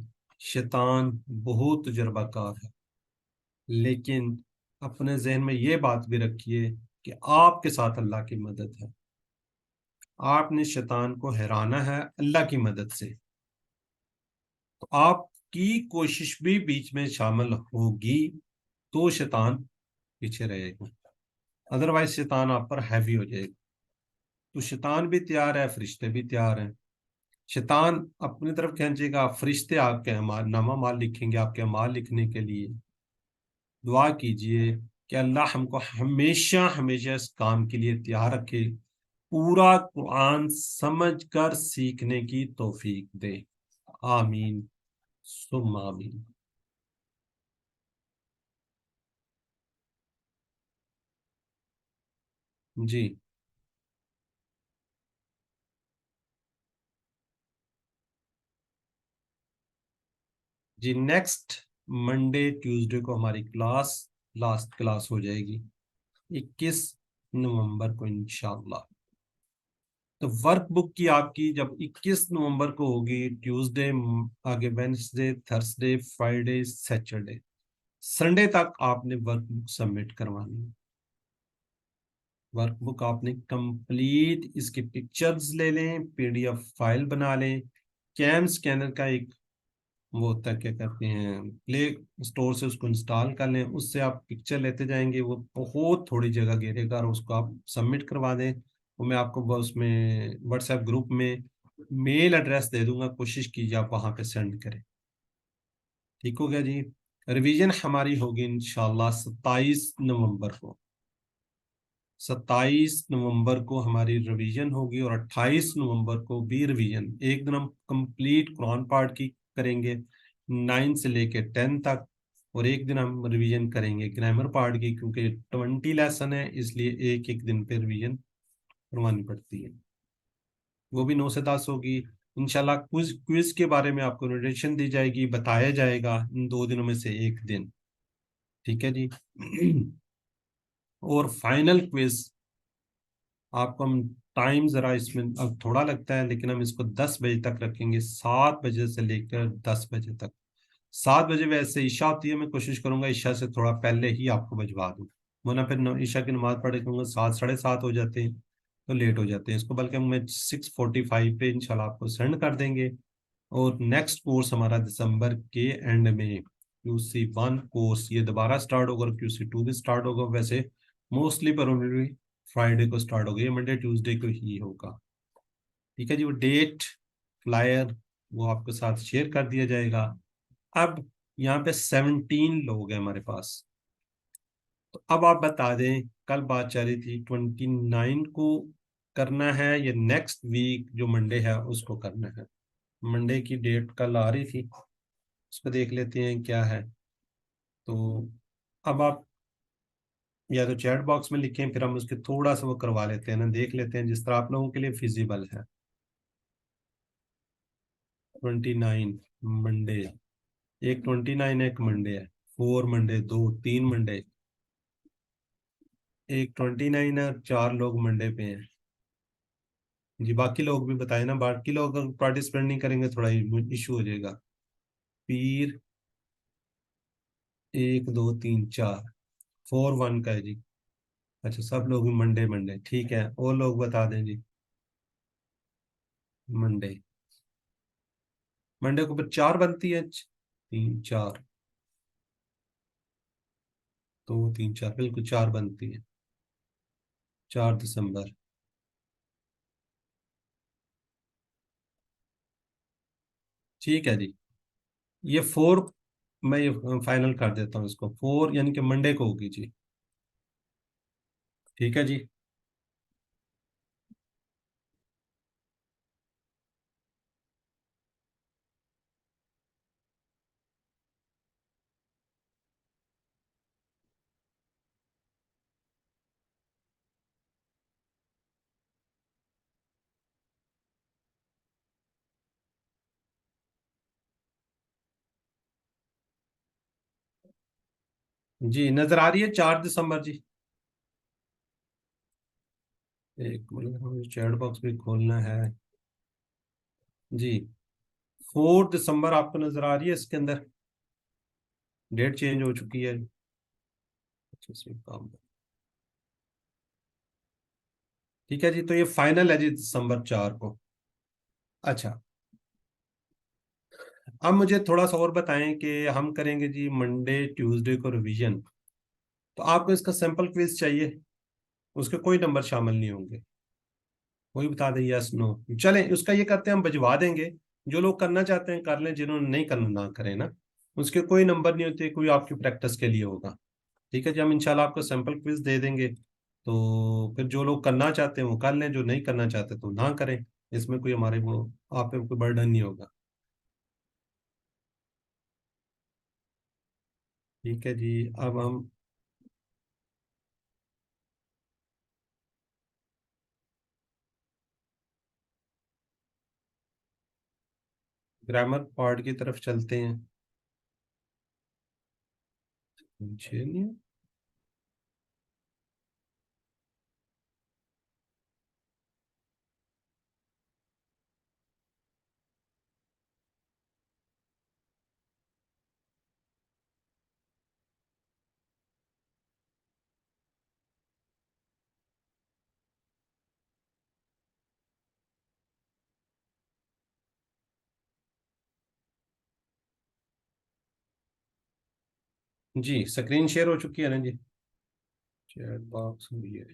شیطان بہت تجربہ کار ہے، لیکن اپنے ذہن میں یہ بات بھی رکھیے کہ آپ کے ساتھ اللہ کی مدد ہے. آپ نے شیطان کو ہرانا ہے اللہ کی مدد سے. تو آپ کی کوشش بھی بیچ میں شامل ہوگی تو شیطان پیچھے رہے گا، ادروائز شیطان آپ پر ہیوی ہو جائے گا. تو شیطان بھی تیار ہے، فرشتے بھی تیار ہیں. شیطان اپنی طرف کھینچے گا، فرشتے آپ کے نامہ مال لکھیں گے آپ کے اعمال لکھنے کے لیے. دعا کیجئے کہ اللہ ہم کو ہمیشہ ہمیشہ اس کام کے لیے تیار رکھے، پورا قرآن سمجھ کر سیکھنے کی توفیق دے. آمین ثم آمین. جی جی نیکسٹ منڈے ٹیوزڈے کو ہماری لاسٹ کلاس ہو جائے گی 21 نومبر کو انشاءاللہ. تو ورک بک کی آپ کی جب 21 نومبر کو ہوگی، ٹیوزڈے آگے Wednesday, Thursday, Friday, Saturday, Sunday تک آپ نے ورک بک سبمٹ کروانی ہے. ورک بک آپ نے کمپلیٹ اس کی پکچرز لے لیں، PDF فائل بنا لیں. کیم سکینر کا ایک وہ ہوتا ہے کیا کہتے ہیں پلے اسٹور سے اس کو انسٹال کر لیں. اس سے آپ پکچر لیتے جائیں گے، وہ بہت تھوڑی جگہ گھیرے گا، اور اس کو آپ سبمٹ کروا دیں. وہ میں آپ کو اس میں واٹس ایپ گروپ میں میل ایڈریس دے دوں گا، کوشش کیجیے آپ وہاں پہ سینڈ کریں. ٹھیک ہو گیا جی. ریویژن ہماری ہوگی انشاءاللہ 27 نومبر کو. 27 نومبر کو ہماری ریویژن ہوگی، اور 28 نومبر کو بھی ریویژن. ایک دن ہم کمپلیٹ قرآن پاٹ کی کریں گے 9 سے لے کے 10 تک، اور ایک دن ہم ریویژن کریں گے گرامر پارٹ کی، کیونکہ 20 لیسن ہے اس لیے ایک ایک دن پہ ریویژن کروانی پڑتی ہے. وہ بھی 9 سے 10 ہوگی انشاءاللہ. کوئز کے بارے میں آپ کو نوٹیشن دی جائے گی، بتایا جائے گا ان 2 دنوں میں سے ایک دن. ٹھیک ہے جی. اور فائنل کوئز آپ کو ہم ٹائم ذرا اس میں اب تھوڑا لگتا ہے، لیکن ہم اس کو 10 بجے تک رکھیں گے، 7 بجے سے لے کر 10 بجے تک. 7 بجے ویسے عشاء ہوتی ہے، میں کوشش کروں گا عشاء سے تھوڑا پہلے ہی آپ کو بھجوا دوں، ورنہ پھر عشاء کی نماز پڑھے کروں گا 7 ساڑھے 7 ہو جاتے ہیں تو لیٹ ہو جاتے ہیں. اس کو بلکہ ہم 6:45 پہ انشاءاللہ آپ کو سینڈ کر دیں گے. اور نیکسٹ کورس ہمارا دسمبر کے اینڈ میں QC1 کورس یہ دوبارہ سٹارٹ ہوگا، اور QC2 بھی سٹارٹ ہوگا. ویسے موسٹلی پر فرائیڈے کو سٹارٹ ہوگا، یہ منڈے ٹیوزڈے کو ہی ہوگا. ٹھیک ہے جی. وہ ڈیٹ فلائر وہ آپ کے ساتھ شیئر کر دیا جائے گا. اب یہاں پہ 17 لوگ ہیں ہمارے پاس. تو اب آپ بتا دیں، کل بات چل رہی تھی 29 کو کرنا ہے یا نیکسٹ ویک جو منڈے ہے اس کو کرنا ہے. منڈے کی ڈیٹ کل آ رہی تھی، اس کو دیکھ لیتے ہیں کیا ہے. تو اب آپ یا تو چیٹ باکس میں لکھیں، پھر ہم اس کے تھوڑا سا وہ کروا لیتے ہیں نا، دیکھ لیتے ہیں جس طرح آپ لوگوں کے لیے فیزیبل ہے. 29 منڈے، ایک 29 ایک منڈے ہے، 4 منڈے، 3 منڈے، ایک 29 ہے، 4 لوگ منڈے پہ ہیں. جی باقی لوگ بھی بتائیں نا، باقی لوگ اگر پارٹیسپیٹ نہیں کریں گے تھوڑا ایشو ہو جائے گا. پیر 1 2 3 4 4 1 کا ہے جی. اچھا سب لوگ منڈے ٹھیک ہے. اور لوگ بتا دیں جی. منڈے کو پھر 4 بنتی ہے، 3 4 2 3 4 بالکل 4 بنتی ہے. 4 دسمبر ठीक है जी। ये 4 मैं ये फाइनल कर देता हूँ इसको, 4 यानी कि मंडे को होगी जी। ठीक है जी। जी नजर आ रही है 4 दिसंबर जी। एक मिनट, हमें चैट बॉक्स भी खोलना है जी। 4 दिसंबर आपको नजर आ रही है इसके अंदर, डेट चेंज हो चुकी है। अच्छा से काम। ठीक है जी, तो ये फाइनल है जी December 4 को। अच्छा, अब मुझे थोड़ा सा और बताएं कि हम करेंगे जी मंडे ट्यूसडे को रिवीजन, तो आपको इसका सैंपल क्विज चाहिए, उसके कोई नंबर शामिल नहीं होंगे। कोई बता दे यस नो। चलें उसका ये करते हैं, हम भिजवा देंगे। जो लोग करना चाहते हैं कर लें, जिन्होंने नहीं करना ना करें ना। उसके कोई नंबर नहीं होते, कोई आपकी प्रैक्टिस के लिए होगा। ठीक है जी, हम इंशाल्लाह आपको सैंपल क्विज दे देंगे। तो फिर जो लोग करना चाहते हैं वो कर लें, जो नहीं करना चाहते तो ना करें। इसमें कोई हमारे वो आप पे कोई बर्डन नहीं होगा। ठीक है जी। अब हम ग्रामर पार्ट की तरफ चलते हैं। मुझे नहीं। जी स्क्रीन शेयर हो चुकी है ना जी, चैट बॉक्स हुई है।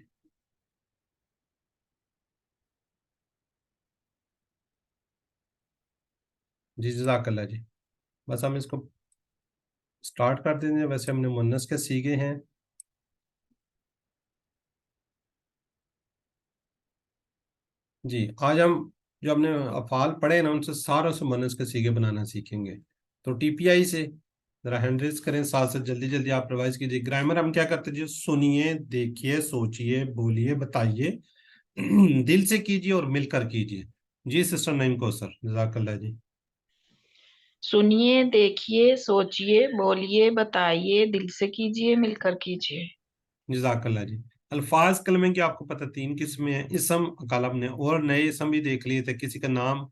जी जज़ाकल्लाह जी। बस हम इसको स्टार्ट कर देंगे। वैसे हमने मुन्नस के सीखे हैं जी। आज हम जो हमने अफ़ाल पढ़े ना, उनसे सारों से मुन्नस के सीखे बनाना सीखेंगे। तो टीपीआई से ज़रा हैंड रेज करें, साथ साथ जल्दी जल्दी आप रिवाइज कीजिए। ग्रामर हम क्या करते हैं जी, सुनिए, देखिए, सोचिए, बोलिए, बताइए, दिल से कीजिए और मिलकर कीजिए। जी सिस्टर नईम को सर, जज़ाकल्लाह जी। सुनिए, देखिए, सोचिए, बोलिए, बताइए, दिल से कीजिए, मिलकर कीजिए। जज़ाकल्लाह जी। अल्फाज कलमे की आपको पता 3 किस्में हैं, इसम कलम ने, और नए इसम भी देख लिए थे। किसी का नाम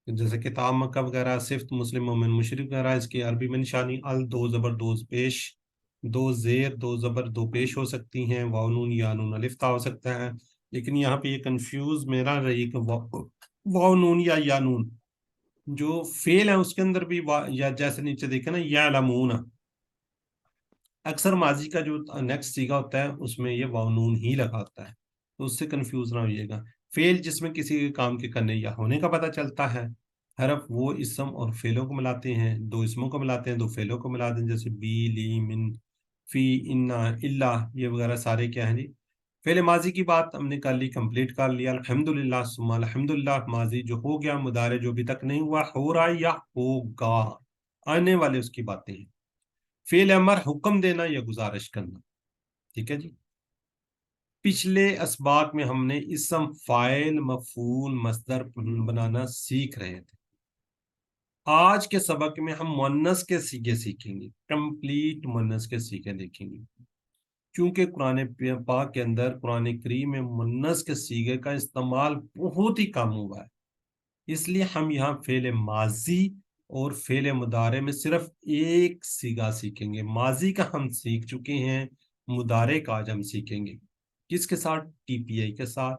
जैसे किताब मक्का वगैरह, सिफ्त, मुस्लिम, मोमिन, मुशरिक वगैरह, इसकी अरबी में निशानी अल, दो जबर दो पेश, दो जेर दो जबर दो पेश हो सकती हैं, वाव नून या नून अलिफ ता हो सकता है। लेकिन यहाँ पे ये कंफ्यूज मेरा रही कि वाव नून या नून जो फेल है उसके अंदर भी या जैसे नीचे देखे ना या लमून, अक्सर माजी का जो नेक्स्ट सीगा होता है उसमें ये वाव नून ही लगा होता है, तो उससे कंफ्यूज ना होइएगा। फेल जिसमें किसी के काम के करने या होने का पता चलता है। हरफ वो इसम और फेलों को मिलाते हैं, दो इसमों को मिलाते हैं, दो फेलों को मिलाते हैं, जैसे बी, ली, मिन, फी, इन्ना, इल्ला, ये वगैरह सारे क्या हैं जी। फेल माजी की बात हमने कर ली, कंप्लीट कर लिया। अल्हम्दुलिल्लाह सुम्मा अल्हम्दुलिल्लाह, माजी जो हो गया, मुदारे जो अभी तक नहीं हुआ, हो रहा है या होगा, आने वाले उसकी बातें हैं। फेल अमर हुक्म देना या गुजारिश करना। ठीक है जी। पिछले असबाक में हमने इसम, फाइल, मफूल, मस्दर बनाना सीख रहे थे। आज के सबक में हम मुन्नस के सीखे सीखेंगे, कंप्लीट मुन्नस के सीखे देखेंगे। क्योंकि कुरान पाक के अंदर, कुरान करीम में मुन्नस के सीगे का इस्तेमाल बहुत ही कम हुआ है। इसलिए हम यहाँ फेल माजी और फेल मुदारे में सिर्फ एक सीगा सीखेंगे। माजी का हम सीख चुके हैं, मुदारे का आज हम सीखेंगे। किसके साथ? टीपीआई के साथ।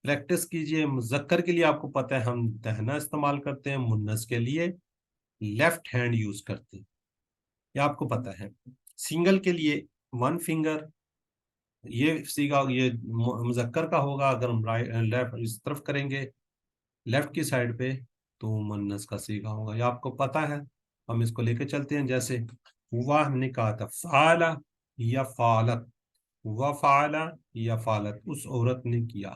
प्रैक्टिस कीजिए। मुजक्कर के लिए आपको पता है हम दहना इस्तेमाल करते हैं, मुन्नस के लिए लेफ्ट हैंड यूज करते हैं, ये आपको पता है। सिंगल के लिए 1 फिंगर, ये सीगा ये मुजक्कर का होगा। अगर हम राइट लेफ्ट इस तरफ करेंगे, लेफ्ट की साइड पे तो मुन्नस का सीगा होगा, ये आपको पता है। हम इसको लेके चलते हैं। जैसे हुआ हमने कहा था फाला या फालत, हुआ फाला या फालत, उस औरत ने किया।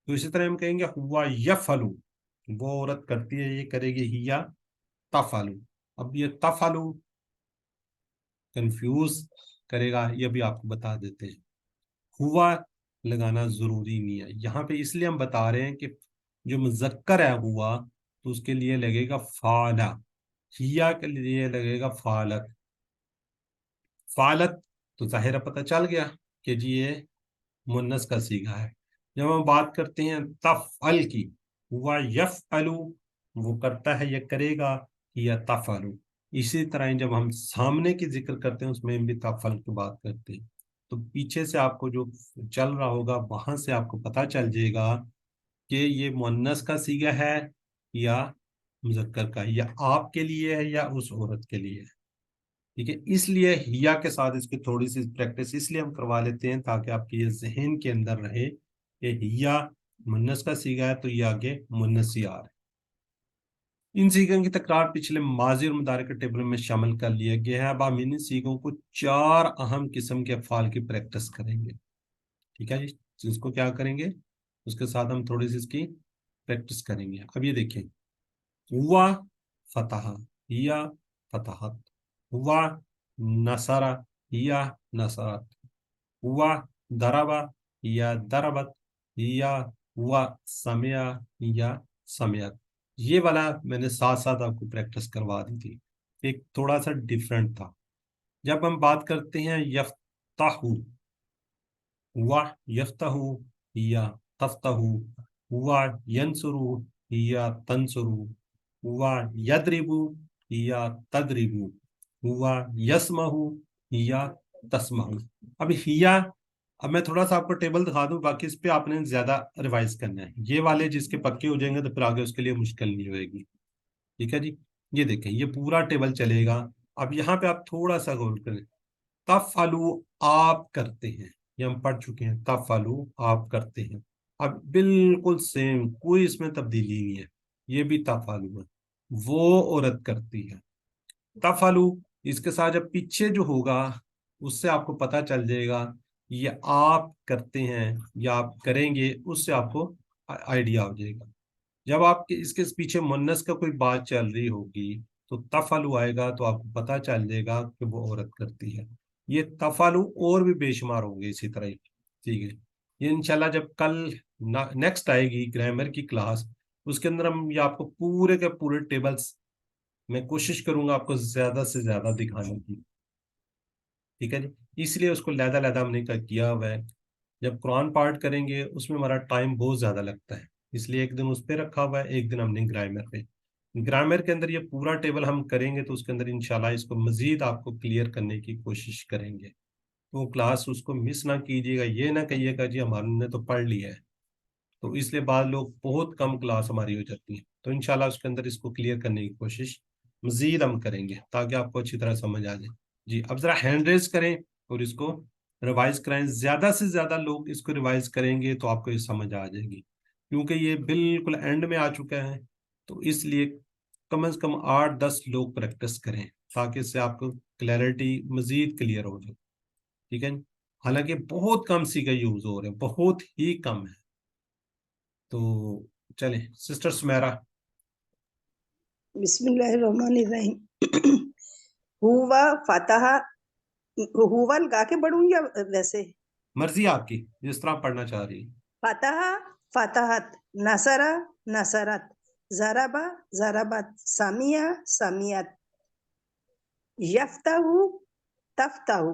तो इसी तरह हम कहेंगे हुआ यफलू, वो औरत करती है, ये करेगी हिया तफलू। अब ये तफलू कंफ्यूज करेगा, ये भी आपको बता देते हैं। हुआ लगाना जरूरी नहीं है यहाँ पे, इसलिए हम बता रहे हैं कि जो मुजक्कर है हुआ तो उसके लिए लगेगा फाला, हिया के लिए लगेगा फालत। फालत तो जाहिर है पता चल गया कि जी ये मुन्नस का सीगा है। जब हम बात करते हैं तफअल की, हुआ यफअलु, वो करता है या करेगा, या तफअलु। इसी तरह ही जब हम सामने की जिक्र करते हैं उसमें भी तफअल की बात करते हैं। तो पीछे से आपको जो चल रहा होगा वहां से आपको पता चल जाएगा कि ये मुन्नस का सीगा है या मुजक्कर का, या आपके लिए है या उस औरत के लिए है। ठीक है, इसलिए हिया के साथ इसकी थोड़ी सी प्रैक्टिस इसलिए हम करवा लेते हैं ताकि आपके ये जहन के अंदर रहे कि हिया मुन्नस का सीगा है तो ये आगे मुन्नस ही आ रहा है। इन सीगों की तकरार पिछले माजी और मुदारे के टेबल में शामिल कर लिया गया है। अब हम इन सीगों को 4 अहम किस्म के अफ़आल की प्रैक्टिस करेंगे। ठीक है जी, इसको क्या करेंगे, उसके साथ हम थोड़ी सी इसकी प्रैक्टिस करेंगे। अब ये देखें, हुआ फतहा या फतहत, हुआ नसरा या नसरत, हुआ दरबा या दरबत, या हुआ समया या समयत। ये वाला मैंने साथ साथ आपको प्रैक्टिस करवा दी थी, एक थोड़ा सा डिफरेंट था। जब हम बात करते हैं यफ्ताहू, हुआ यफ्ताहू या तफ्ताहू, हुआ यंसुरू या तंसुरू, हुआ यदरिबू या तदरिबू, हुआ यसमहू या तस्महू। अब हिया, अब मैं थोड़ा सा आपको टेबल दिखा दूं, बाकी इस पे आपने ज्यादा रिवाइज करना है। ये वाले जिसके पक्के हो जाएंगे तो फिर आगे उसके लिए मुश्किल नहीं होगी। ठीक है जी, ये देखें ये पूरा टेबल चलेगा। अब यहाँ पे आप थोड़ा सा गौर करें, तफअलू आप करते हैं, ये हम पढ़ चुके हैं, तफअलू आप करते हैं। अब बिल्कुल सेम, कोई इसमें तब्दीली नहीं है, ये भी तफअलू है, वो औरत करती है। तफअलू इसके साथ जब पीछे जो होगा उससे आपको पता चल जाएगा ये आप करते हैं या आप करेंगे, उससे आपको आइडिया हो जाएगा। जब आपके इसके पीछे मुन्नस का कोई बात चल रही होगी तो तफअलु आएगा तो आपको पता चल जाएगा कि वो औरत करती है। ये तफअलु और भी बेशुमार होंगे इसी तरह ही। ठीक है, ये इंशाल्लाह जब कल नेक्स्ट आएगी ग्रामर की क्लास, उसके अंदर हम ये आपको पूरे के पूरे टेबल्स, मैं कोशिश करूंगा आपको ज्यादा से ज्यादा दिखाने की। ठीक है जी, इसलिए उसको लहदा लहदा हमने किया हुआ है। जब कुरान पार्ट करेंगे उसमें हमारा टाइम बहुत ज्यादा लगता है, इसलिए एक दिन उस पर रखा हुआ है, एक दिन हमने ग्रामर पे। ग्रामर के अंदर ये पूरा टेबल हम करेंगे तो उसके अंदर इंशाल्लाह इसको मजीद आपको क्लियर करने की कोशिश करेंगे। तो क्लास उसको मिस ना कीजिएगा, ये ना कहिएगा जी हमारे तो पढ़ लिया है। तो इसलिए बाद लोग बहुत कम क्लास हमारी हो जाती है, तो इंशाल्लाह उसके अंदर इसको क्लियर करने की कोशिश मजीद हम करेंगे ताकि आपको अच्छी तरह समझ आ जाए। जी, अब जरा हैंड रेज करें और इसको रिवाइज कराएं। ज्यादा से ज्यादा लोग इसको रिवाइज करेंगे तो आपको ये समझ आ जाएगी, क्योंकि ये बिल्कुल एंड में आ चुका है। तो इसलिए कम से कम 8-10 लोग प्रैक्टिस करें ताकि इससे आपको क्लैरिटी मजीद क्लियर हो जाए। ठीक है, हालांकि बहुत कम सी का यूज हो रहे हैं, बहुत ही कम है। तो चले सिस्टर सुमेरा। बिस्मिल्लाहिर्रहमानिर्रहीम। हुआ फतह, हुवा लगा के पढ़ूं या वैसे? मर्जी आपकी, जिस तरह आप पढ़ना चाह रही है। फतह फतहत, नसरा नसरत, जरबा जरबत, समिया समियत, यफ्तहु तफ्तहु,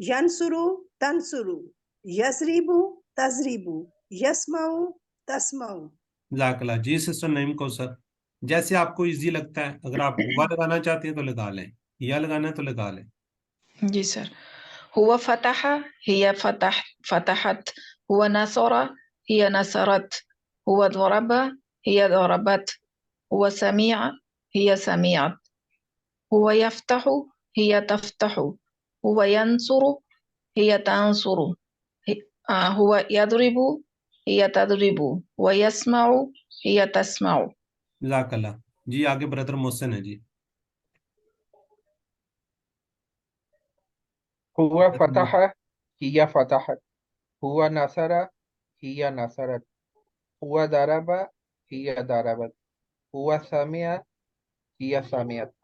यंसुरु तंसुरु, यजरिबु तजरिबु, यस्मउ तस्मउ। जज़ाकल्लाह जी सिस्टर नईम कौसर। जैसे आपको इजी लगता है, अगर आप हुआ लगाना चाहते हैं तो लगा लें, या लगाना है तो लगा लें। जी सर। हुआ फतह हिया फतहत, हुआ नसरा हिया नसरत, हुआ ضرب हिया ضربت, हुआ समिع हिया समिعت, हुआ यफ्तह हिया तफ्तह, हुआ यंसुर हिया तंसुर, हुआ यضرب हिया तضرب, हुआ यस्मع हिया तस्मع। جزاک اللہ. جی آگے برادر محسن ہے جی. هو فتح هي فتحت، هو نصر هي نصرت، هو ضرب هي ضربت، هو سمع هي سمعت،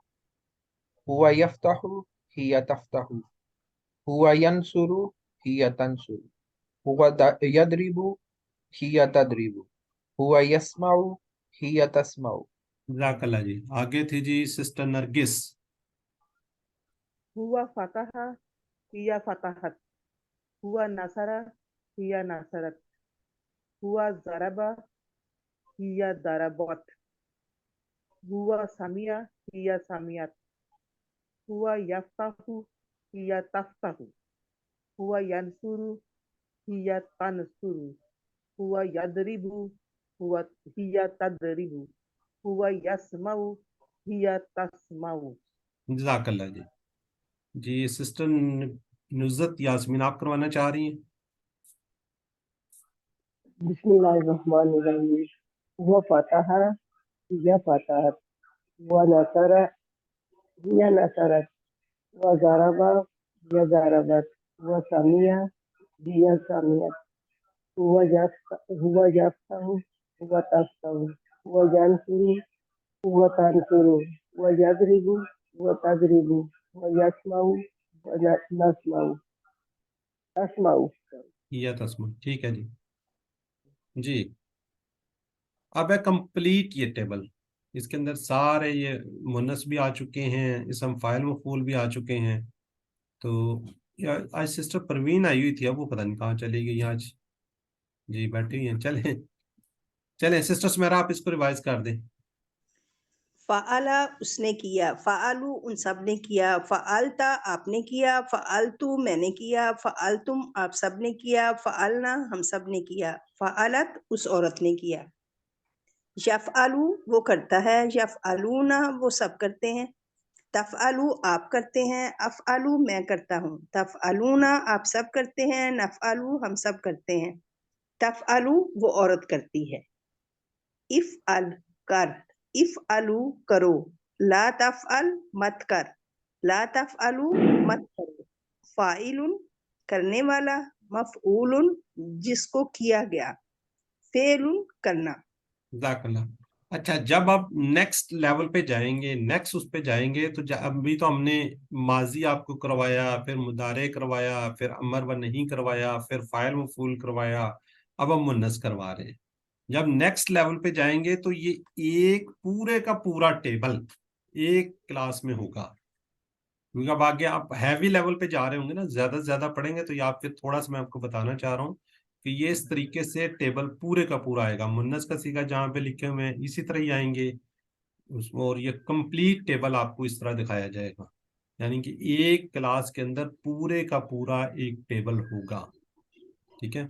هو يفتح هي تفتح، هو ينصر هي تنصر، هو يضرب هي تضرب، هو يسمع هي تسمع. جزاک اللہ جی. آگے تھی جی سسٹر نرگس. هو فتح هي فتحت، هو نصر هي نصرت، هو ضرب هي ضربت، هو سمع هي سمعت، هو يفتح هي تفتح، هو ينصر هي تنصر، هو يضرب هي تضرب، هو يسمع هي تسمع. جزاک اللہ جی. جی سسٹر نزت یاسمین آپ کروانا چاہ رہی ہیں؟ بسم اللہ الرحمن الرحیم. وہ فتح یا فتحت، وہ نصر یا نصرت، وہ ضرب یا ضربت، وہ سمع یا سمعت، وہ یفتح وہ تفتح، وہ ینصر وہ تنصر، وہ یضرب وہ تضرب، وہ یسمع وہ نسمع تسمع. یا تسمع. ٹھیک ہے جی. جی اب ہے کمپلیٹ یہ ٹیبل. اس کے اندر سارے یہ مونس بھی آ چکے ہیں، اسم فاعل مفعول بھی آ چکے ہیں. تو آج سسٹر پروین آئی ہوئی تھی، اب وہ پتہ نہیں کہاں چلی گئی آج. جی بیٹھی ہیں. چلیں سسٹر سمیرا آپ اس کو ریوائز کر دیں. فعلا اس نے کیا، فعلو ان سب نے کیا، فعلتا آپ نے کیا، فعلتو میں نے کیا، فعلتم آپ سب نے کیا، فعلنا ہم سب نے کیا، فعلت اس عورت نے کیا. یفعلو وہ کرتا ہے، یفعلونا وہ سب کرتے ہیں، تفعلو آپ کرتے ہیں، افعلو میں کرتا ہوں، تفعلونا آپ سب کرتے ہیں، نفعلو ہم سب کرتے ہیں، تفعلو وہ عورت کرتی ہے. افعل کر، افعلو کرو، لا تفعل مت کر، لا تفعلو مت کرو، فاعل کرنے والا، مفعول جس کو کیا گیا، فعل کرنا. جزاک اللہ. اچھا جب آپ نیکسٹ لیول پہ جائیں گے، نیکسٹ اس پہ جائیں گے، تو ابھی تو ہم نے ماضی آپ کو کروایا، پھر مضارع کروایا، پھر امر و نہیں کروایا، پھر فاعل مفعول کروایا، اب ہم منص کروا رہے ہیں. جب نیکسٹ لیول پہ جائیں گے تو یہ ایک پورے کا پورا ٹیبل ایک کلاس میں ہوگا. کیونکہ اب آگے آپ ہیوی لیول پہ جا رہے ہوں گے نا، زیادہ سے زیادہ پڑھیں گے، تو یہ آپ پھر تھوڑا سا میں آپ کو بتانا چاہ رہا ہوں کہ یہ اس طریقے سے ٹیبل پورے کا پورا آئے گا. منس کا سیگا جہاں پہ لکھے ہوئے ہیں اسی طرح ہی آئیں گے اس میں، اور یہ کمپلیٹ ٹیبل آپ کو اس طرح دکھایا جائے گا. یعنی کہ ایک کلاس کے اندر پورے کا پورا ایک ٹیبل ہوگا. ٹھیک ہے،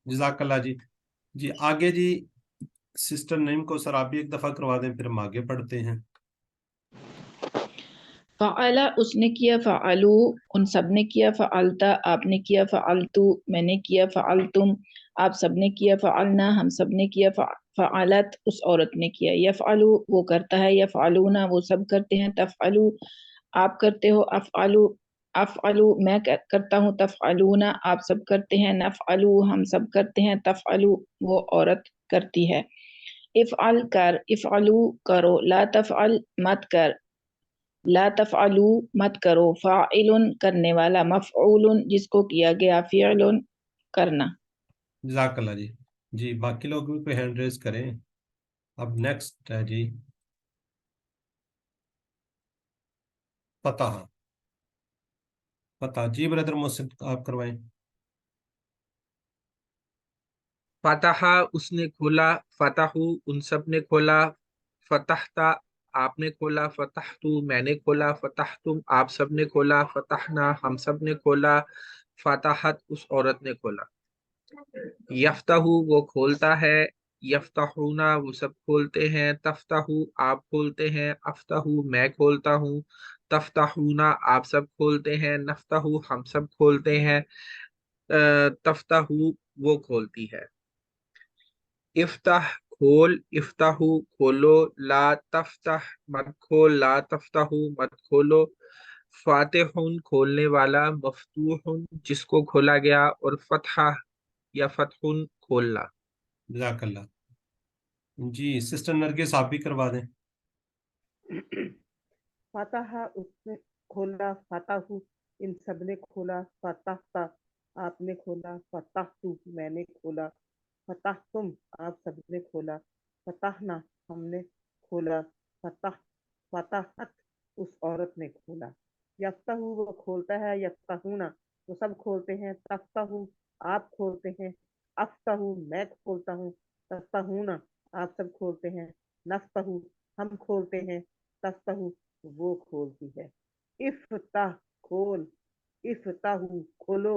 جزاک اللہ جی. جی آگے جی سسٹر نیم کو سر آپ بھی ایک دفعہ کروا دیں، پھر ہم آگے پڑھتے ہیں. فعلا اس نے کیا، فعلو ان سب نے کیا، فعلتا آپ نے کیا، فعلتو میں نے کیا، فعلتم آپ سب نے کیا، فعلنا ہم سب نے کیا، فعلت اس عورت نے کیا. یفعلو وہ کرتا ہے، یفعلونا وہ سب کرتے ہیں، تفعلو آپ کرتے ہو، افعلو افعلو میں کرتا ہوں، تفعلونا آپ سب کرتے ہیں، نفعلو ہم سب کرتے ہیں، تفعلو وہ عورت کرتی ہے. افعل کر، افعلو کرو، لا تفعل مت کر، لا تفعلو مت کرو، فاعل کرنے والا، مفعول جس کو کیا گیا، فعل کرنا. جزاک اللہ جی. جی باقی لوگ بھی کوئی ہینڈ ریز کریں. اب نیکسٹ ہے جی فتح. فتح جی بردر محسن آپ کروائیں. فتح اس نے کھولا، فتحو ان سب نے کھولا، فتحتا آپ نے کھولا، فتحتو میں نے کھولا، فتحتم آپ سب نے کھولا، فتحنا ہم سب نے کھولا، فتحت اس عورت نے کھولا. یفتحو وہ کھولتا ہے، یفتحونا وہ سب کھولتے ہیں، تفتحو آپ کھولتے ہیں، افتحو میں کھولتا ہوں، تفتحونا آپ سب کھولتے ہیں، نفتحو ہم سب کھولتے ہیں، تفتحو وہ کھولتی ہے. افتح کھول، افتحو کھولو، لا تفتح مت کھول، لا تفتحو مت کھولو، فاتحون کھولنے والا، مفتوحن جس کو کھولا گیا، اور فتحہ یا فتحن کھولنا. جزاک اللہ. جی سسٹر نرگس آپ بھی کروا دیں. فتح اس نے کھولا، فتح ان سب نے کھولا، فتح آپ نے کھولا، فتح میں نے کھولا، فتح تم آپ سب نے کھولا، فتحنا ہم نے کھولا، فتح فتحت اس عورت نے کھولا. یفتح وہ کھولتا ہے، یفتحونا وہ سب کھولتے ہیں، تفتح آپ کھولتے ہیں، افتح میں کھولتا ہوں، تفتحونا آپ سب کھولتے ہیں، نفتح ہم کھولتے ہیں، تفتح وہ کھولتی ہے. افتح کھول، افتح کھولو،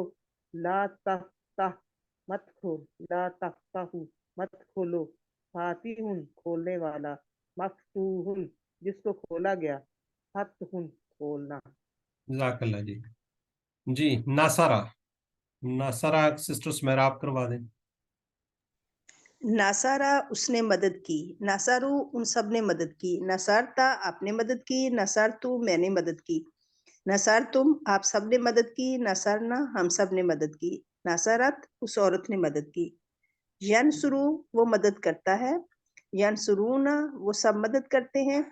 لا تفتح مت کھول، لا تفتح مت کھولو، فاتح کھولنے والا، مفتوح جس کو کھولا گیا، فتح کھولنا. جزاک اللہ جی. جی ناصرہ، ناصرہ سسٹر سمیرا آپ کروا دیں. ناصارہ اس نے مدد کی، ناصارو ان سب نے مدد کی، نصارتا آپ نے مدد کی، نصارتو میں نے مدد کی، نصارتم آپ سب نے مدد کی، نصرنا ہم سب نے مدد کی، نصرت اس عورت نے مدد کی. ینصرو وہ مدد کرتا ہے، ینصرونا وہ سب مدد کرتے ہیں،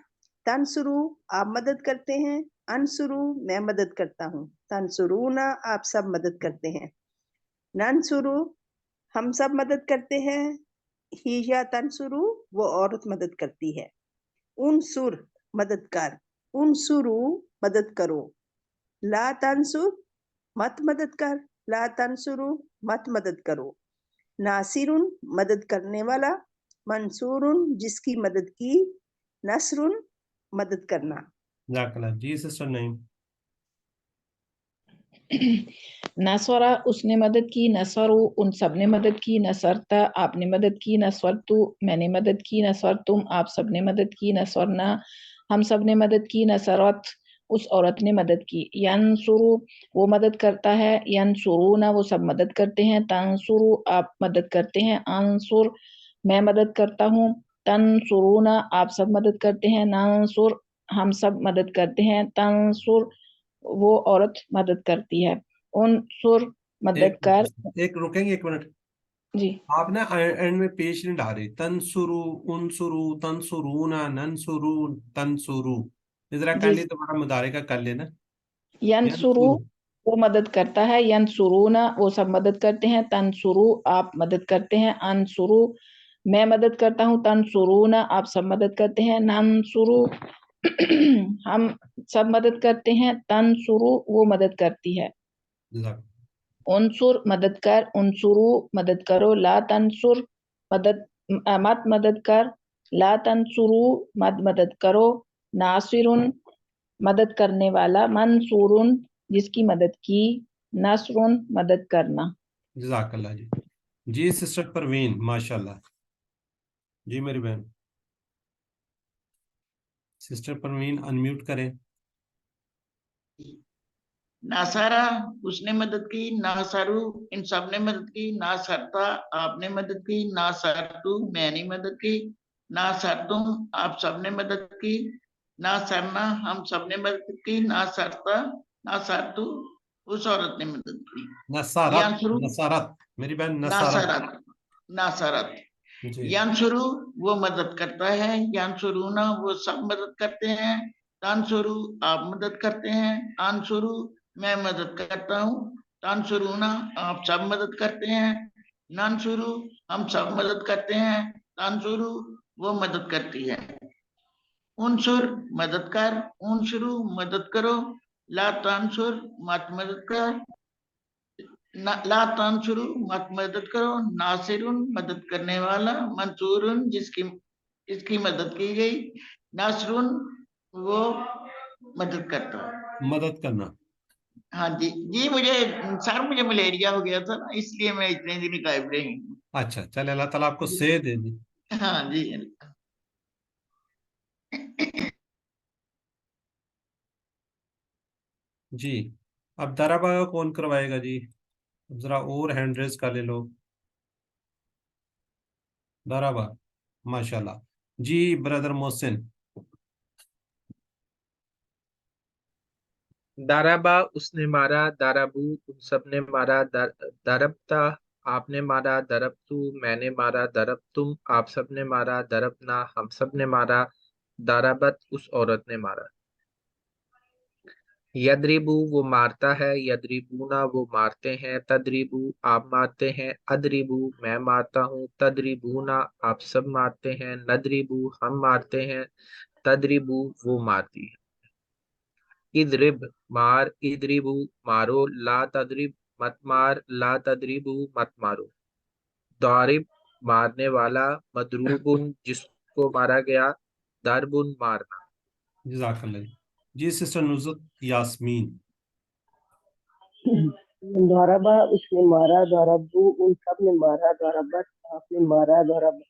تنصرو آپ مدد کرتے ہیں، انصرو میں مدد کرتا ہوں، تنصرونا آپ سب مدد کرتے ہیں، ننصرو ہم سب مدد کرتے ہیں، ہی یا تنصرو وہ عورت مدد کرتی ہے، انصر مدد کر، انصرو مدد کرو، لا تنصر مت مدد کر، لا تنصرو مت مدد کرو، ناصر مدد کرنے والا، منصور جس کی مدد کی، نصر مدد کرنا. جزاک اللہ. جی سسٹر نعیم. نصرہ اس نے مدد کی، نصرو ان سب نے مدد کی، نصرتا آپ نے مدد کی، نصرتو میں نے مدد کی، نصرتم آپ سب نے مدد کی، نصرنا ہم سب نے مدد کی، نصرت اس عورت نے مدد کی. ینصرو وہ مدد کرتا ہے، ینصرونا وہ سب مدد کرتے ہیں، تنصرو آپ مدد کرتے ہیں، انصر میں مدد کرتا ہوں، تنصرونا آپ سب مدد کرتے ہیں، ننصر ہم سب مدد کرتے ہیں، تنصر وہ عورت مدد کرتی ہے. انصر مدد کر. ایک رکیں گے ایک منٹ. جی آپ نا اینڈ میں پیش نہیں ڈال رہی. تنصرو، انصرو، تنصرونا، ننصرو، تنصرو. ذرا کائنڈلی دوبارہ مضارع کا کر لینا. ینصرو وہ مدد کرتا ہے، ینصرونا وہ سب مدد کرتے ہیں، تنصرو آپ مدد کرتے ہیں، انصرو میں مدد کرتا ہوں، تنصرونا آپ سب مدد کرتے ہیں، ننصرو ہم سب مدد کرتے ہیں، تنصرو وہ مدد کرتی ہے. جزاک. انصر مدد کر، انصرو مدد کرو، لا تنصر مدد مت مدد کر، لا تنصرو مت مدد کرو، ناصر مدد کرنے والا، منصور جس کی مدد کی، نصر مدد کرنا. جزاک اللہ جی. جی سسٹر پروین ماشاء اللہ. جی میری بہن سسٹر پروین انمیوٹ کریں. ناصارہ اس نے مدد کی، ناصرو ان سب نے مدد کی، ناصرتا آپ نے مدد کی، ناصرتو میں نے مدد کی، ناصرتم آپ سب نے مدد کی، ناصرنا ہم سب نے مدد کی، ناصرتا ناصرتو اس عورت نے مدد کی. نصارت، ینصرو نصارت میری بہن نصارت. ناصرت، ناصرت. جی ینصرو وہ مدد کرتا ہے، ینصرونا وہ سب مدد کرتے ہیں، تنصرو آپ مدد کرتے ہیں، انصرو میں مدد کرتا ہوں، تنصرونا آپ سب مدد کرتے ہیں، ننصرو ہم سب مدد کرتے ہیں، تنصرو وہ مدد کرتی ہے. انصر مدد کر، انصرو مدد کرو، لا تنصر مت مدد کر، لا تنصرو مت مدد کرو، ناصر مدد کرنے والا، منصور جس کی مدد کی گئی، ناصر وہ مدد کرتا ہے. مدد کرنا. ہاں جی. جی مجھے ملیریا ہو گیا تھا نا، اس لیے میں اتنے دن غائب رہی. اچھا چلے اللہ تعالیٰ آپ کو صحت دے دی. ہاں جی. جی اب درابا کا کون کروائے گا جی؟ ذرا اور ہینڈ ریز کر لے لو. درابا माशाल्लाह। जी ब्रदर मोहसिन। दाराबा उसने मारा, दाराबू उन सब ने मारा, दरबता आपने मारा, दरबतू मैंने मारा, दरब तुम आप सब ने मारा, दरबना हम सब ने मारा, दाराबत उस औरत ने मारा। यदरिबू वो मारता है, यदरिबूना वो मारते हैं, तदरिबू आप मारते हैं, अदरिबू मैं मारता हूँ, तदरिबूना आप सब मारते हैं, नदरिबू हम मारते हैं, तदरिबू वो मारती है। इदरिब मार, इदरिबू मारो, ला तदरिब मत मार, ला तदरिबू मत मारो। दारिब मारने वाला, मदरूबुन जिसको मारा गया, दरबुन मारना। जज़ाकल्लाह। जी सिस्टर नुज़रत यास्मीन। दौरबा उसने मारा, दौरबू उन सब ने मारा, दौरबत आपने मारा, दौरब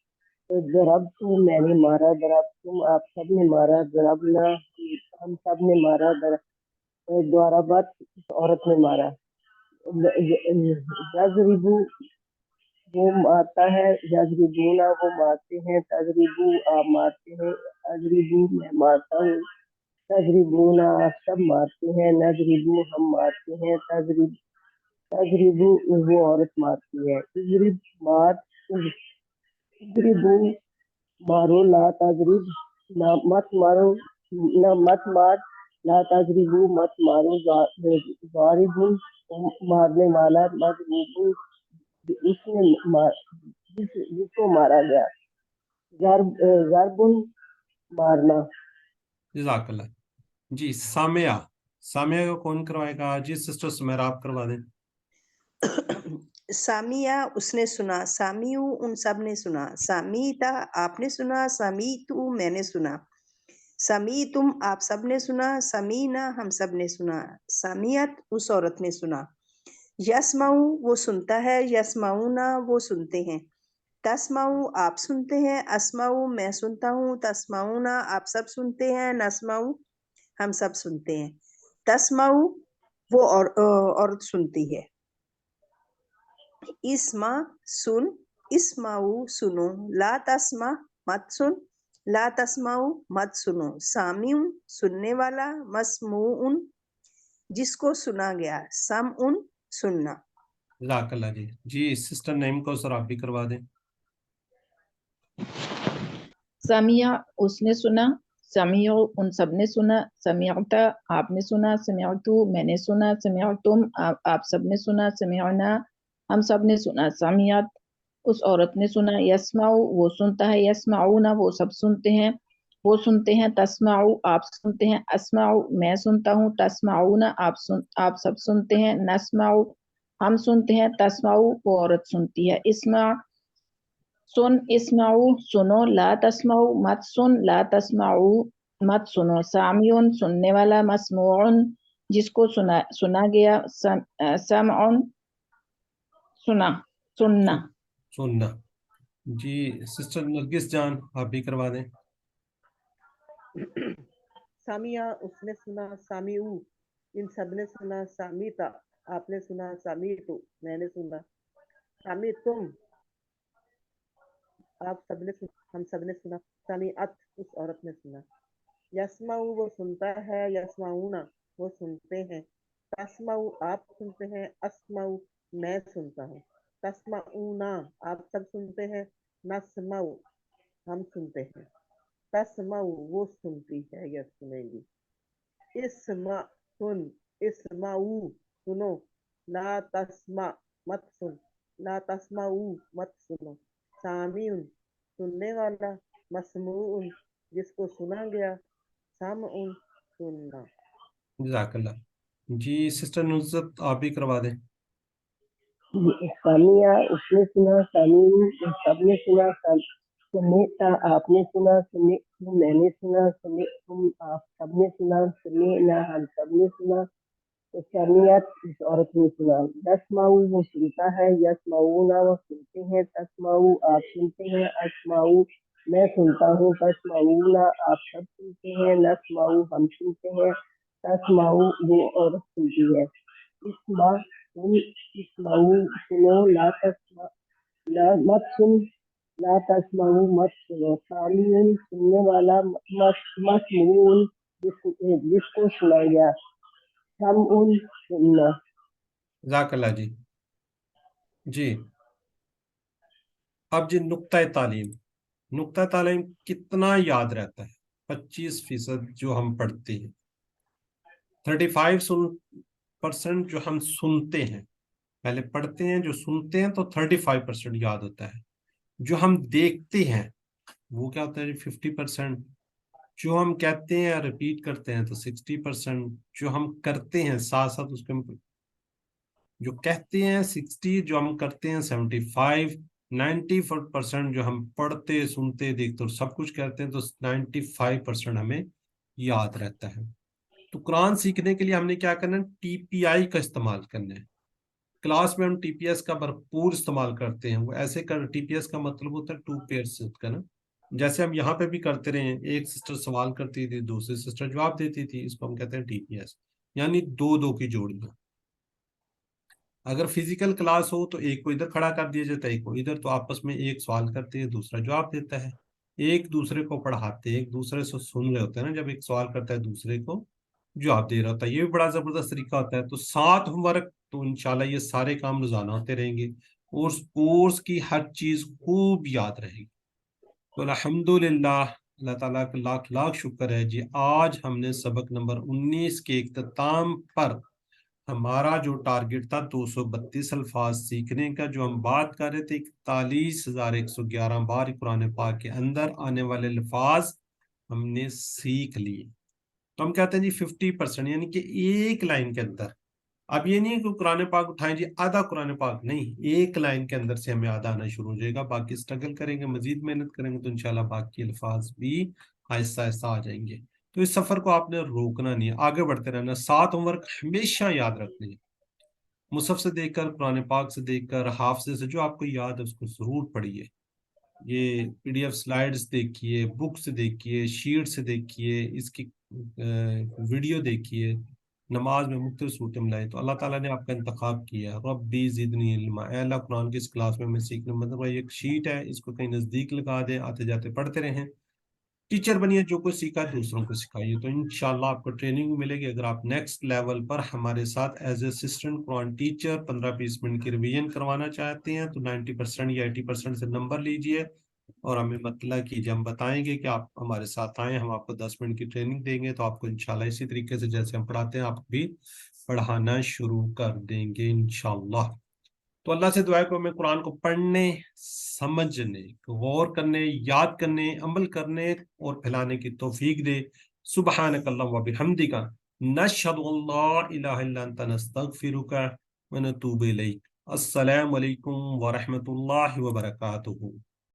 दरब तू मैंने मारा, दरब तुम आप सब ने मारा, दरबना हम सब ने मारा, दौरबत उस औरत ने मारा। यजरिबू वो मारता है, यजरिबूना वो मारते हैं, तजरिबू आप मारते हैं, अजरिबू मैं मारता हूँ, तजरिबूना आप सब मारते हैं, नजरिबू हम मारते हैं, तजरिबू वो औरत मारती है। इजरिब मार, इजरिबू मारो, ला तजरिब ना मत मारो, ना मत मार, ला तजरिबू मत मारो, जारिबुन मारने वाला, मजरूबुन उसने जिसको मारा गया, जरबुन मारना। जज़ाकल्लाह। जी सामिया। सामिया को कौन करवाएगा? जी सिस्टर सुमेरा आप करवा दें। सामिया उसने सुना, सामियू उन सब ने सुना, सामीता आपने सुना, समीतू मैंने सुना, समी तुम आप सब ने सुना, समीना हम सब ने सुना, समियत उस औरत ने सुना। यस्माऊ वो सुनता है, यस्माऊना वो सुनते हैं, तस्माऊ आप सुनते हैं, अस्माऊ मैं सुनता हूँ, तस्माऊना आप सब सुनते हैं, नस्माऊ हम सब सुनते हैं, तस्माऊ वो औरत सुनती है। इस्मा सुन, इस्माऊ सुनो, ला तस्मा मत सुन, ला तस्माऊ मत सुनो, सामिउन सुनने वाला, मस्मूउन जिसको सुना गया, समउन सुनना। जज़ाकल्लाह जी। जी सिस्टर नईम को सर आप भी करवा दें। समिया उसने सुना, समियो उन सब ने सुना, समियता आपने सुना, समियतु मैंने सुना, समियतुम आप सब ने सुना, समियना हम सब ने सुना, समियत उस औरत ने सुना, यस्माउ वो सुनता है, यस्माउना वो सब सुनते हैं, वो सुनते हैं, तस्माउ आप सुनते हैं, अस्माउ मैं सुनता हूँ, तस्माउना आप सब सुनते हैं, नस्माउ हम सुनते हैं, तस्माउ वो औरत सुनती है। इस्मा सुन, इस्माऊ सुनो, ला तस्माऊ मत सुन, ला तस्माऊ मत सुनो, सामियुन सुनने वाला, मस्मूउन जिसको सुना गया, समउन सुनना। सुनना। जी सिस्टर नरगिस जान आप भी करवा दें। सामिया उसने सुना, सामिऊ इन सब ने सुना, सामीता आपने सुना, सामीतु मैंने सुना, सामी तुम आप सबने सुना, हम सबने सुना, सामीअत उस औरत ने सुना। यस्माऊ वो सुनता है, यस्माऊना वो सुनते हैं, तस्माऊ आप सुनते हैं, अस्माऊ मैं सुनता हूँ, तस्माऊना आप सब सुनते हैं, नस्माऊ हम सुनते हैं, तस्माऊ वो सुनती है या सुनेगी। इस्मा सुन, इस्माऊ सुनो, ला तस्मा मत सुन, ला तस्माऊ मत सुनो, सामीउन सुनने वाला, मस्मूउन जिसको सुना गया, सामउन सुनना। जज़ाकल्लाह। जी सिस्टर नुज़रत आप भी करवा दें। सामिया उसने सुना, सामी सबने सुना, सुनेता आपने सुना, सुने मैंने सुना, सुने तुम आप सबने सुना, सुने ना हम सबने सुना, तो सामियत इस औरत ने सुना। यस्माऊ वो सुनता है, यस्माऊना वो सुनते हैं, तस्माऊ आप सुनते हैं, अस्माऊ मैं सुनता हूँ, तस्माऊना आप सब सुनते हैं, नस्माऊ हम सुनते हैं, तस्माऊ वो औरत सुनती है। इस्मा सुन, इस्माऊ सुनो, ला तस्मा ला मत सुन, ला तस्माऊ मत सुनो, सामीउन सुनने वाला, मसमून जिसको सुनाया गया, समउन सुनना। ज़ाकल्लाह जी। जी अब जी नुक्ता तालीम कितना याद रहता है? 25% जो हम पढ़ते हैं, 35% जो हम सुनते हैं, पहले पढ़ते हैं, जो सुनते हैं तो 35% याद होता है। जो हम देखते हैं वो क्या होता है 50%। जो हम कहते हैं या रिपीट करते हैं तो 60%। जो हम करते हैं साथ साथ उसके, जो कहते हैं 60, जो हम करते हैं 75, 94% जो हम पढ़ते सुनते देखते और सब कुछ करते हैं तो 95% हमें याद रहता है। तो कुरान सीखने के लिए हमने क्या करना है? टीपीआई का इस्तेमाल करना है। क्लास में हम टीपीएस का भरपूर इस्तेमाल करते हैं। वो ऐसे कर, टीपीएस का मतलब होता है 2 पेयर्स का ना, जैसे हम यहाँ पे भी करते रहे हैं। एक सिस्टर सवाल करती थी, दूसरी सिस्टर जवाब देती थी, इसको हम कहते हैं टीपीएस, यानी 2-2 की जोड़ियां। अगर फिजिकल क्लास हो तो एक को इधर खड़ा कर दिया जाता है, एक को इधर, तो आपस में एक सवाल करते हैं, दूसरा जवाब देता है। एक दूसरे को पढ़ाते हैं, एक दूसरे से सुन रहे होते हैं ना, जब एक सवाल करता है दूसरे को जवाब दे रहा होता है। ये भी बड़ा जबरदस्त तरीका होता है। तो 7 होमवर्क तो इंशाल्लाह ये सारे काम रोजाना होते रहेंगे और कोर्स की हर चीज खूब याद रहेगी। तो अल्हम्दुलिल्लाह, अल्लाह ताला का लाख लाख शुक्र है जी, आज हमने सबक नंबर 19 के इख्तिताम पर हमारा जो टारगेट था 232 अल्फाज सीखने का, जो हम बात कर रहे थे 41,111 बार कुरान पाक के अंदर आने वाले अल्फाज हमने सीख लिए। तो हम कहते हैं जी 50%, यानी कि एक लाइन के अंदर। अब ये नहीं है कि कुरान पाक उठाएं जी आधा कुरान पाक, नहीं, एक लाइन के अंदर से हमें आधा आना शुरू हो जाएगा। बाकी स्ट्रगल करेंगे, मजीद मेहनत करेंगे तो इंशाल्लाह बाकी अल्फाज भी आहिस्ता आहिस्ता आ जाएंगे। तो इस सफर को आपने रोकना नहीं है, आगे बढ़ते रहना। 7 होमवर्क हमेशा याद रखने हैं। मुसहफ से देखकर, कुरान पाक से देखकर, हाफजे से, जो आपको याद है उसको जरूर पढ़िए। ये पीडीएफ स्लाइड्स देखिए, बुक से देखिए, शीट से देखिए, इसकी वीडियो देखिए। नमाज में मुख्तलिफ सूरतें मिलाएं तो अल्लाह ताला ने आपका इंतखाब किया है। रब्बी ज़िदनी इल्मा, ऐ अल्लाह कुरान की इस क्लास में मैं सीखने, मतलब एक शीट है, इसको कहीं नज़दीक लगा दें, आते जाते पढ़ते रहें। टीचर बनिए, जो कुछ सीखा है दूसरों को सिखाइए, तो इंशाल्लाह आपको ट्रेनिंग भी मिलेगी। अगर आप नेक्स्ट लेवल पर हमारे साथ एज असिस्टेंट कुरान टीचर 15-20 मिनट की रिवीजन करवाना चाहते हैं तो 90% या 80% से नंबर लीजिए और हमें मतलब कीजिए। हम बताएंगे कि आप हमारे साथ आए, हम आपको 10 मिनट की ट्रेनिंग देंगे, तो आपको इंशाल्लाह इसी तरीके से जैसे हम पढ़ाते हैं आप भी पढ़ाना शुरू कर देंगे इंशाल्लाह। तो अल्लाह से दुआ है कि हमें कुरान को पढ़ने, समझने, गौर करने, याद करने, अमल करने और फैलाने की तौफीक दे। सुब्हानक अल्लाहुम्मा व बिहम्दिका नशहदु अल्ला इलाहा इल्ला अंता नस्तगफिरुका व नतूबु इलैक। अस्सलामु अलैकुम व रहमतुल्लाहि व बरकातुहू।